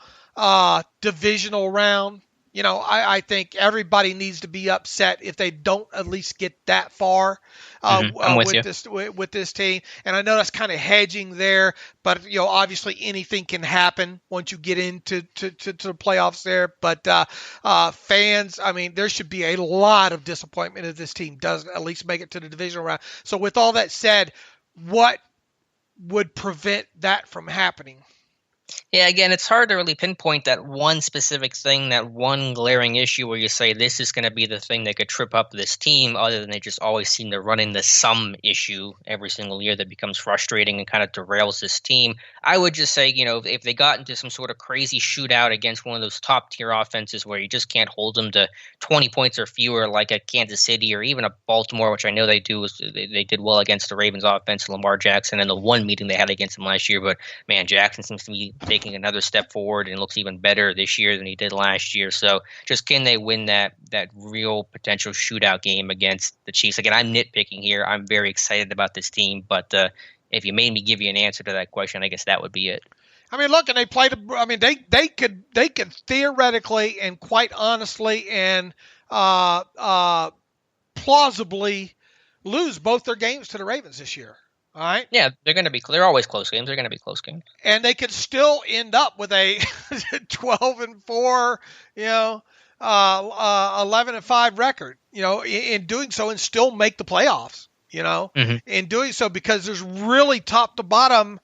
divisional round. I think everybody needs to be upset if they don't at least get that far with this team. And I know that's kind of hedging there, but obviously anything can happen once you get into to the playoffs there. But fans, I mean, there should be a lot of disappointment if this team doesn't at least make it to the divisional round. So with all that said, what would prevent that from happening? Yeah, again, it's hard to really pinpoint that one specific thing, that one glaring issue where you say this is going to be the thing that could trip up this team, other than they just always seem to run into some issue every single year that becomes frustrating and kind of derails this team. I would just say, if they got into some sort of crazy shootout against one of those top-tier offenses where you just can't hold them to 20 points or fewer, like a Kansas City or even a Baltimore, which I know they do, they did well against the Ravens offense, Lamar Jackson, in the one meeting they had against them last year. But, man, Jackson seems to be taking another step forward and looks even better this year than he did last year. So just can they win that real potential shootout game against the Chiefs? Again, I'm nitpicking here. I'm very excited about this team, but if you made me give you an answer to that question, I guess that would be it. I mean, look, and they played. I mean, they could theoretically and quite honestly and plausibly lose both their games to the Ravens this year. All right. Yeah, they're always close games. They're going to be close games. And they could still end up with a 12-4, 11-5 record, in doing so, and still make the playoffs. in doing so, because there's really top to bottom.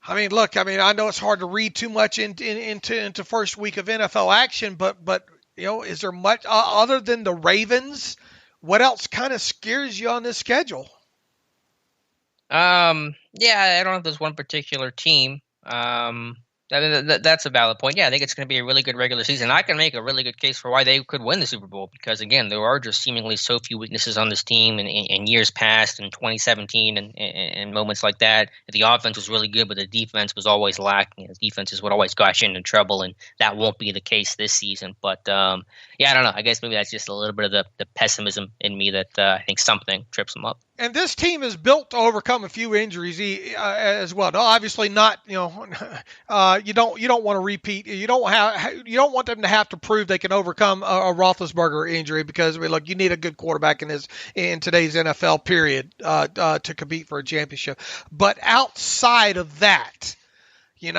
I mean, look, I know it's hard to read too much into first week of NFL action, but is there much other than the Ravens? What else kind of scares you on this schedule? Yeah, I don't know if there's one particular team. That's a valid point. Yeah, I think it's going to be a really good regular season. I can make a really good case for why they could win the Super Bowl, because, again, there are just seemingly so few weaknesses on this team in years past, in 2017 and moments like that. The offense was really good, but the defense was always lacking. The defense is what always got you into trouble, and that won't be the case this season. But, yeah, I don't know. I guess maybe that's just a little bit of the pessimism in me that I think something trips them up. And this team is built to overcome a few injuries as well. No, obviously not. You don't want to repeat. You don't want them to have to prove they can overcome a Roethlisberger injury, because look, you need a good quarterback in today's NFL period to compete for a championship. But outside of that, this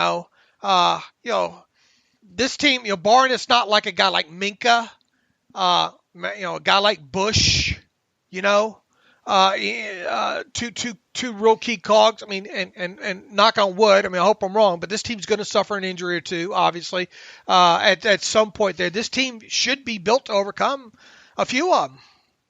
team, barring it's not like a guy like Minka, a guy like Bush, two real key cogs. And knock on wood. I hope I'm wrong, but this team's going to suffer an injury or two, obviously, at some point there. This team should be built to overcome a few of them.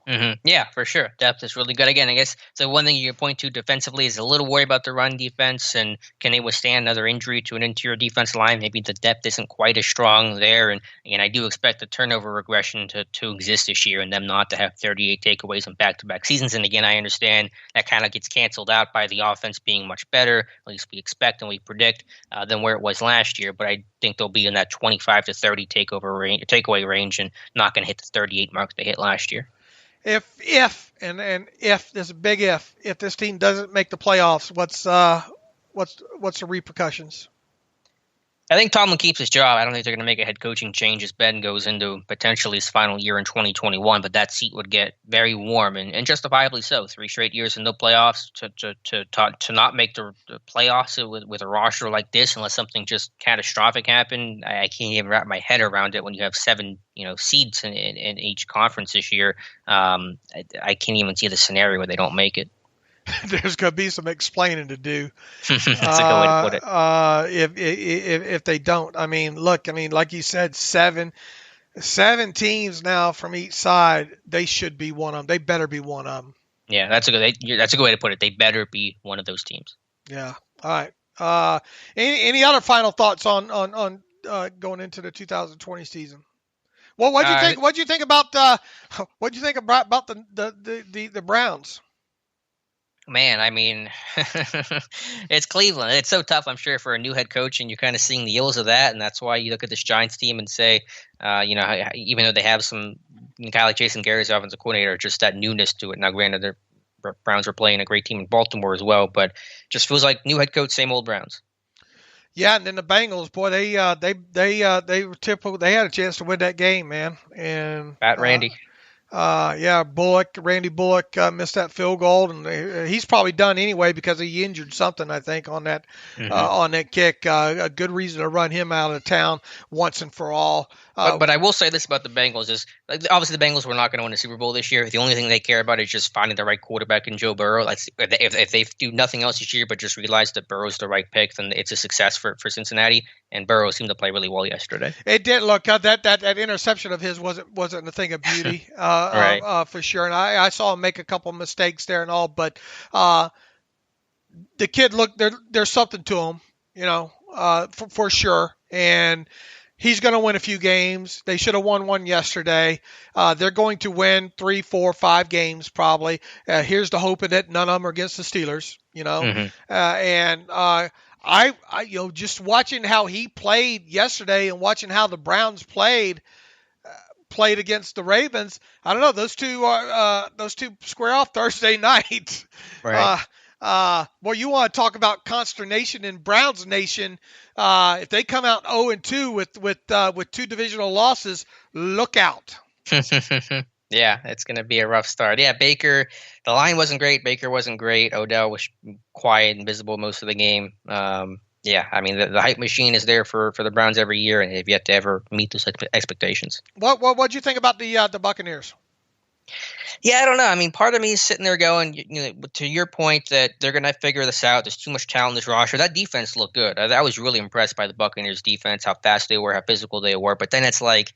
Mm-hmm. Yeah, for sure. Depth is really good. Again, I guess the one thing you can point to defensively is a little worry about the run defense, and can they withstand another injury to an interior defense line? Maybe the depth isn't quite as strong there. And again, I do expect the turnover regression to exist this year, and them not to have 38 takeaways in back-to-back seasons. And again, I understand that kind of gets canceled out by the offense being much better, at least we expect and we predict, than where it was last year. But I think they'll be in that 25 to 30 takeaway range, and not going to hit the 38 mark they hit last year. If there's a big if this team doesn't make the playoffs, what's the repercussions? I think Tomlin keeps his job. I don't think they're going to make a head coaching change as Ben goes into potentially his final year in 2021, but that seat would get very warm, and justifiably so. 3 straight years in no playoffs, to not make the playoffs with a roster like this, unless something just catastrophic happened. I can't even wrap my head around it when you have 7 seeds in each conference this year. I can't even see the scenario where they don't make it. There's going to be some explaining to do. That's a good way to put it. If they don't, look, like you said, seven teams now from each side. They should be one of them. They better be one of them. Yeah, that's a good way to put it. They better be one of those teams. Yeah. All right. Any other final thoughts on going into the 2020 season? Well, what'd you think? What'd you think about the Browns? Man, it's Cleveland. It's so tough, I'm sure, for a new head coach, and you're kind of seeing the ills of that, and that's why you look at this Giants team and say, even though they have some guy like Jason Garrett's offensive coordinator, just that newness to it. Now, granted, the Browns are playing a great team in Baltimore as well, but just feels like new head coach, same old Browns. Yeah, and then the Bengals, boy, they were typical. They had a chance to win that game, man. And Fat Randy. Randy Bullock missed that field goal, and he's probably done anyway because he injured something, I think, on that kick. A good reason to run him out of town once and for all. But I will say this about the Bengals is, obviously the Bengals were not going to win the Super Bowl this year. The only thing they care about is just finding the right quarterback in Joe Burrow. If they do nothing else this year but just realize that Burrow's the right pick, then it's a success for Cincinnati. And Burrow seemed to play really well yesterday. It did look that interception of his wasn't a thing of beauty, right. For sure. And I saw him make a couple of mistakes there and all, but the kid there's something to him, for sure. And he's going to win a few games. They should have won one yesterday. They're going to win 3, 4, 5 games probably. Here's the hope that none of them are against the Steelers, and I just watching how he played yesterday and watching how the Browns played against the Ravens. I don't know, those two square off Thursday night. Right. Well, you want to talk about consternation in Browns Nation? If they come out 0-2 with 2 divisional losses, look out. Yeah, it's going to be a rough start. Yeah, Baker, the line wasn't great. Baker wasn't great. Odell was quiet and visible most of the game. Yeah, the hype machine is there for the Browns every year, and they've yet to ever meet those expectations. What'd you think about the Buccaneers? Yeah, I don't know. I mean, part of me is sitting there going, to your point that they're going to figure this out. There's too much talent in this roster. That defense looked good. I was really impressed by the Buccaneers defense, how fast they were, how physical they were. But then it's like,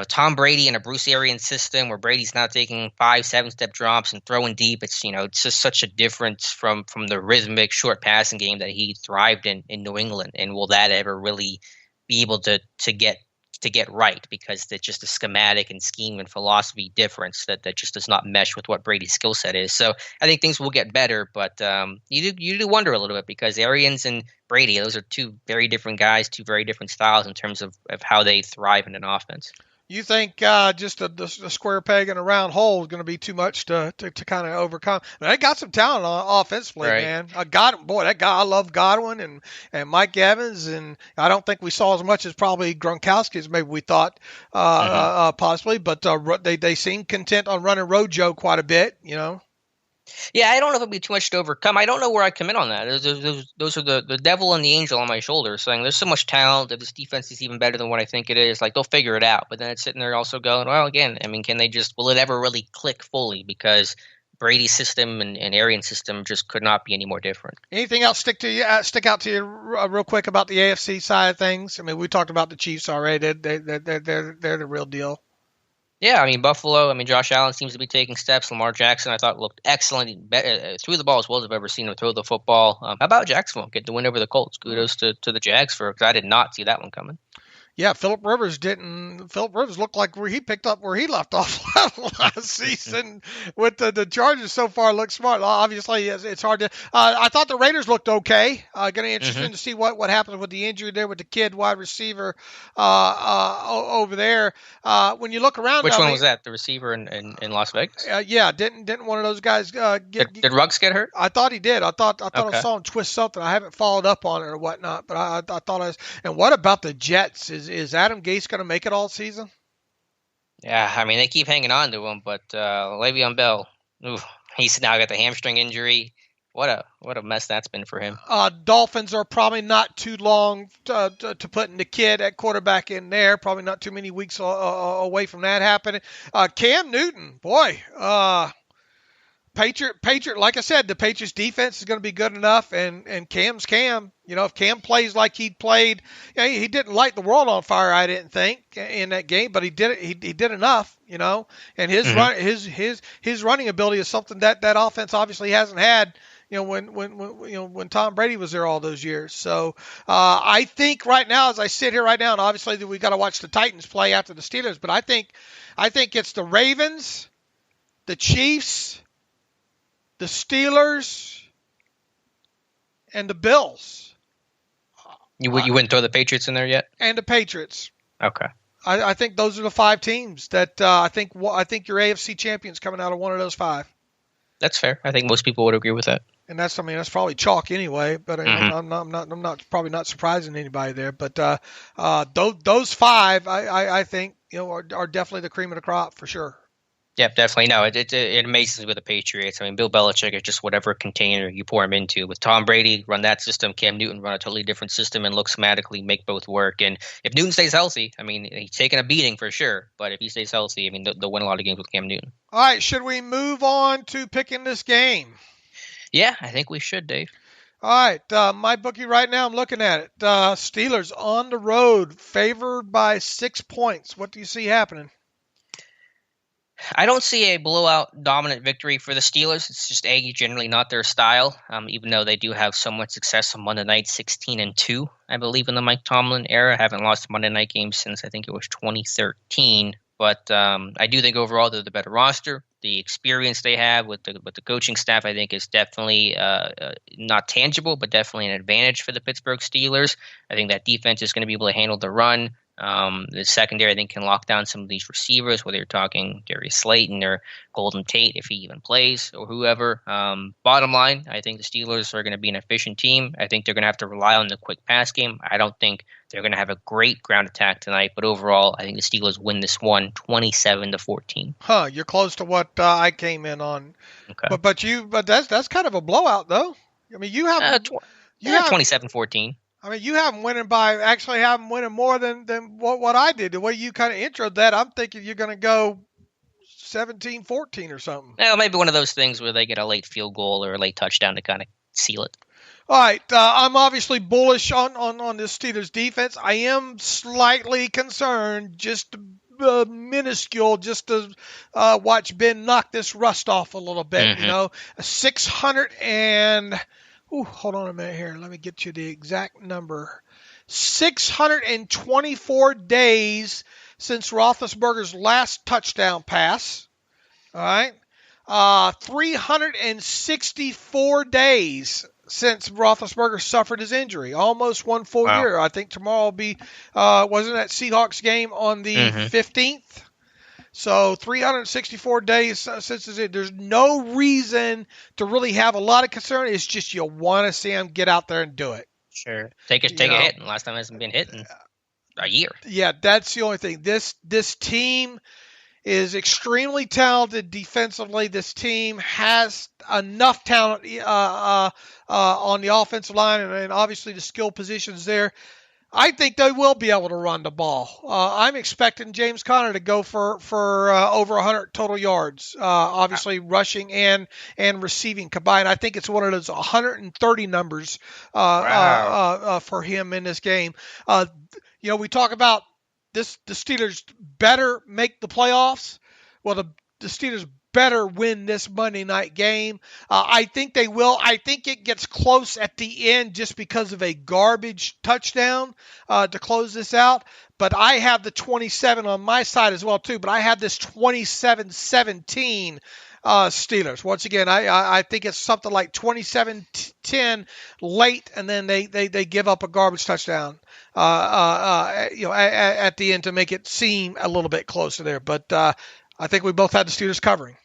Tom Brady in a Bruce Arians system where Brady's not taking 5-7 step drops and throwing deep. It's, it's just such a difference from the rhythmic short passing game that he thrived in New England. And will that ever really be able to get right, because it's just a schematic and scheme and philosophy difference that just does not mesh with what Brady's skill set is. So I think things will get better, but you do wonder a little bit, because Arians and Brady, those are two very different guys, two very different styles in terms of how they thrive in an offense. You think just the square peg in a round hole is going to be too much to kind of overcome? I mean, they got some talent offensively, right, man. That guy, I love Godwin and Mike Evans, and I don't think we saw as much as probably Gronkowski as maybe we thought possibly, but they seem content on running Rojo quite a bit, Yeah, I don't know if it'll be too much to overcome. I don't know where I come in on that. Those are the devil and the angel on my shoulders, saying there's so much talent. If this defense is even better than what I think it is, like, they'll figure it out. But then it's sitting there also going, well, again, I mean, will it ever really click fully? Because Brady's system and Arians' system just could not be any more different. Anything else stick out to you real quick about the AFC side of things? I mean, we talked about the Chiefs already. They're the real deal. Yeah, I mean, Buffalo, Josh Allen seems to be taking steps. Lamar Jackson, I thought, looked excellent. He threw the ball as well as I've ever seen him throw the football. How about Jacksonville? Get the win over the Colts. Kudos to the Jags, because I did not see that one coming. Yeah, Philip Rivers looked like where he picked up where he left off last season with the Chargers. So far look smart. Obviously, it's hard to. I thought the Raiders looked okay. Going to be interesting to see what happens with the injury there with the kid wide receiver over there. When you look around, which one was that? The receiver in Las Vegas? Yeah, didn't one of those guys did Ruggs get hurt? I thought he did. I thought okay. I saw him twist something. I haven't followed up on it or whatnot, but I thought I was. And what about the Jets? Is Adam Gase going to make it all season? Yeah, I mean, they keep hanging on to him, but Le'Veon Bell, he's now got the hamstring injury. What a mess that's been for him. Dolphins are probably not too long to putting the kid at quarterback in there. Probably not too many weeks away from that happening. Cam Newton, boy, Patriot, like I said, the Patriots defense is going to be good enough, and Cam's Cam. If Cam plays like he played, he didn't light the world on fire, I didn't think, in that game, but he did it. He did enough, and his running ability is something that offense obviously hasn't had. When Tom Brady was there all those years. So I think right now, as I sit here right now, and obviously we got to watch the Titans play after the Steelers, but I think it's the Ravens, the Chiefs, the Steelers, and the Bills. You wouldn't throw the Patriots in there yet? And the Patriots. Okay. I think those are the 5 teams that I think your AFC champion's coming out of one of those 5. That's fair. I think most people would agree with that. And that's probably chalk anyway. But I'm not probably not surprising anybody there. But those 5, I think are definitely the cream of the crop for sure. Yeah, definitely. No, it amazes me with the Patriots. Bill Belichick is just whatever container you pour him into. With Tom Brady, run that system. Cam Newton, run a totally different system and look schematically, make both work. And if Newton stays healthy, he's taking a beating for sure. But if he stays healthy, they'll win a lot of games with Cam Newton. All right, should we move on to picking this game? Yeah, I think we should, Dave. All right, my bookie right now, I'm looking at it. Steelers on the road, favored by 6 points. What do you see happening? I don't see a blowout dominant victory for the Steelers. It's just generally not their style, even though they do have so much success on Monday night, 16-2, I believe, in the Mike Tomlin era. Haven't lost a Monday night game since I think it was 2013. But I do think overall they're the better roster. The experience they have with the coaching staff, I think, is definitely not tangible, but definitely an advantage for the Pittsburgh Steelers. I think that defense is going to be able to handle the run. The secondary, I think, can lock down some of these receivers, whether you're talking Darius Slayton or Golden Tate, if he even plays, or whoever. Bottom line, I think the Steelers are going to be an efficient team. I think they're going to have to rely on the quick pass game. I don't think they're going to have a great ground attack tonight, but overall, I think the Steelers win this one 27-14. You're close to what I came in on. Okay. But that's kind of a blowout, though. You have 27-14. You have them winning more than what I did. The way you kind of introed that, I'm thinking you're going to go 17-14 or something. Well, maybe one of those things where they get a late field goal or a late touchdown to kind of seal it. All right, I'm obviously bullish on this Steelers defense. I am slightly concerned, just minuscule, just to watch Ben knock this rust off a little bit. Mm-hmm. You know, 600 and hold on a minute here. Let me get you the exact number. 624 days since Roethlisberger's last touchdown pass. All right, 364 days since Roethlisberger suffered his injury, almost one full year. I think tomorrow will be, wasn't that Seahawks game on the 15th? So 364 days since his injury. There's no reason to really have a lot of concern. It's just you want to see him get out there and do it. Sure. Take a hit. And last time hasn't been hit in a year. Yeah, that's the only thing. This team is extremely talented defensively. This team has enough talent on the offensive line and obviously the skill positions there. I think they will be able to run the ball. I'm expecting James Conner to go for over 100 total yards, obviously rushing and receiving combined. I think it's one of those 130 numbers for him in this game. We talk about the Steelers better make the playoffs. Well, the Steelers better win this Monday night game. I think they will. I think it gets close at the end just because of a garbage touchdown to close this out. But I have the 27 on my side as well, too. But I have this 27-17 Steelers. Once again, I think it's something like 27-10 late, and then they give up a garbage touchdown at the end to make it seem a little bit closer there. But I think we both had the Steelers covering.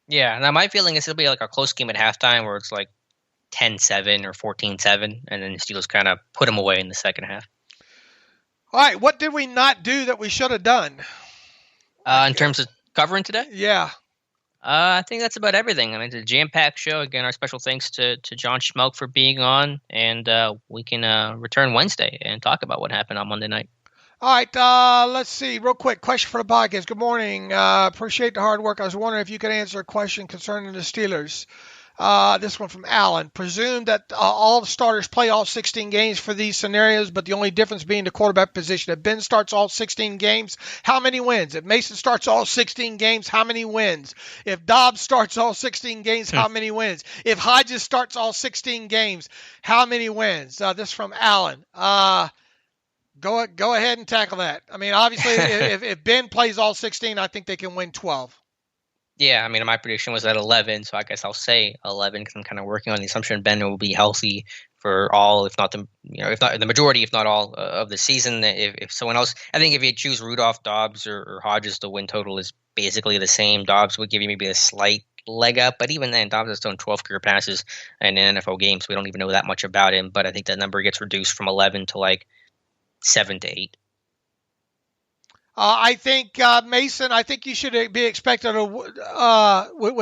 Yeah, now my feeling is it'll be like a close game at halftime where it's like 10-7 or 14-7, and then the Steelers kind of put them away in the second half. All right, what did we not do that we should have done? In terms of covering today? Yeah. I think that's about everything. I mean, it's a jam-packed show. Again, our special thanks to John Schmelk for being on, and we can return Wednesday and talk about what happened on Monday night. All right, let's see. Real quick, question for the podcast. Good morning. Appreciate the hard work. I was wondering if you could answer a question concerning the Steelers. This one from Alan. Presume that all the starters play all 16 games for these scenarios, but the only difference being the quarterback position. If Ben starts all 16 games, how many wins? If Mason starts all 16 games, how many wins? If Dobbs starts all 16 games, how many wins? If Hodges starts all 16 games, how many wins? This from Alan. Go ahead and tackle that. I mean, obviously, if Ben plays all 16, I think they can win 12. Yeah, I mean, my prediction was at 11, so I guess I'll say 11 because I'm kind of working on the assumption Ben will be healthy for all, if not the majority, if not all of the season. If someone else, I think if you choose Rudolph, Dobbs, or Hodges, the win total is basically the same. Dobbs would give you maybe a slight leg up, but even then, Dobbs has thrown 12 career passes in an NFL game, so we don't even know that much about him. But I think that number gets reduced from 11 to like 7 to 8. I think Mason. I think you should be expected to, with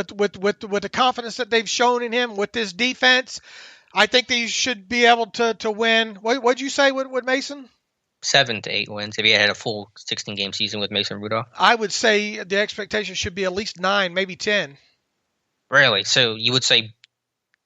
the confidence that they've shown in him with this defense. I think they should be able to win. What'd you say with Mason? 7 to 8 wins if he had a full 16 game season with Mason Rudolph. I would say the expectation should be at least 9, maybe 10. Really? So you would say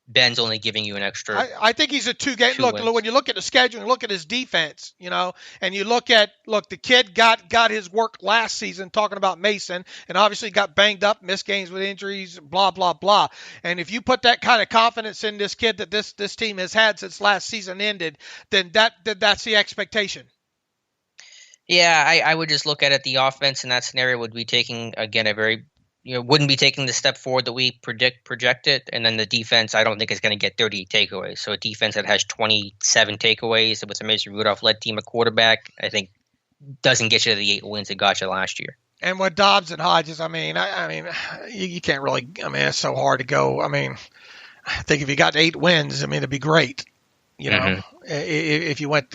Ben's only giving you an extra. I think he's a 2-game. Look, when you look at the schedule and look at his defense, and you look, the kid got his work last season, talking about Mason, and obviously got banged up, missed games with injuries, blah, blah, blah. And if you put that kind of confidence in this kid that this team has had since last season ended, then that's the expectation. Yeah, I would just look at it. The offense in that scenario would be taking, again, a very wouldn't be taking the step forward that we projected, and then the defense I don't think is going to get 30 takeaways. So a defense that has 27 takeaways with a Mason Rudolph-led team at quarterback, I think doesn't get you to the 8 wins it got you last year. And with Dobbs and Hodges, I mean, you can't really. I mean, it's so hard to go. I mean, I think if you got 8 wins, I mean, it'd be great. if you went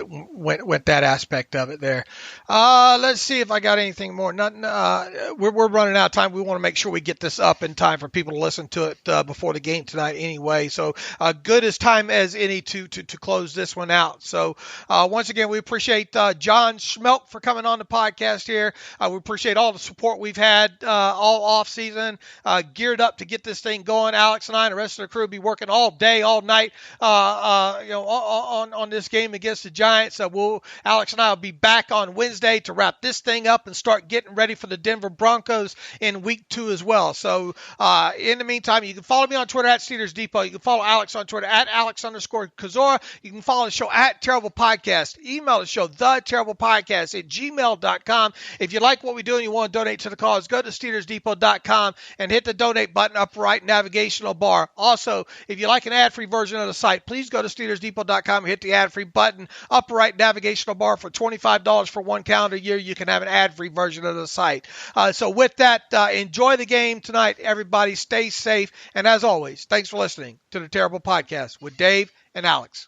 that aspect of it there. Let's see if I got anything more. We're running out of time. We want to make sure we get this up in time for people to listen to it before the game tonight anyway. So good as time as any to close this one out. So once again, we appreciate John Schmelk for coming on the podcast here. We appreciate all the support we've had all off season, geared up to get this thing going. Alex and I and the rest of the crew be working all day, all night, on this game against the Giants. Alex and I will be back on Wednesday to wrap this thing up and start getting ready for the Denver Broncos in week 2 as well. So in the meantime, you can follow me on Twitter at Steelers Depot. You can follow Alex on Twitter at Alex_Kozora. You can follow the show at Terrible Podcast. Email the show, theterriblepodcast@gmail.com. If you like what we do and you want to donate to the cause, go to SteelersDepot.com and hit the donate button up right navigational bar. Also, if you like an ad-free version of the site, please go to SteelersDepot.com and hit the ad-free button up right navigational bar. For $25 for 1 calendar year, you can have an ad-free version of the site. So with that, enjoy the game tonight, everybody. Stay safe. And as always, thanks for listening to the Terrible Podcast with Dave and Alex.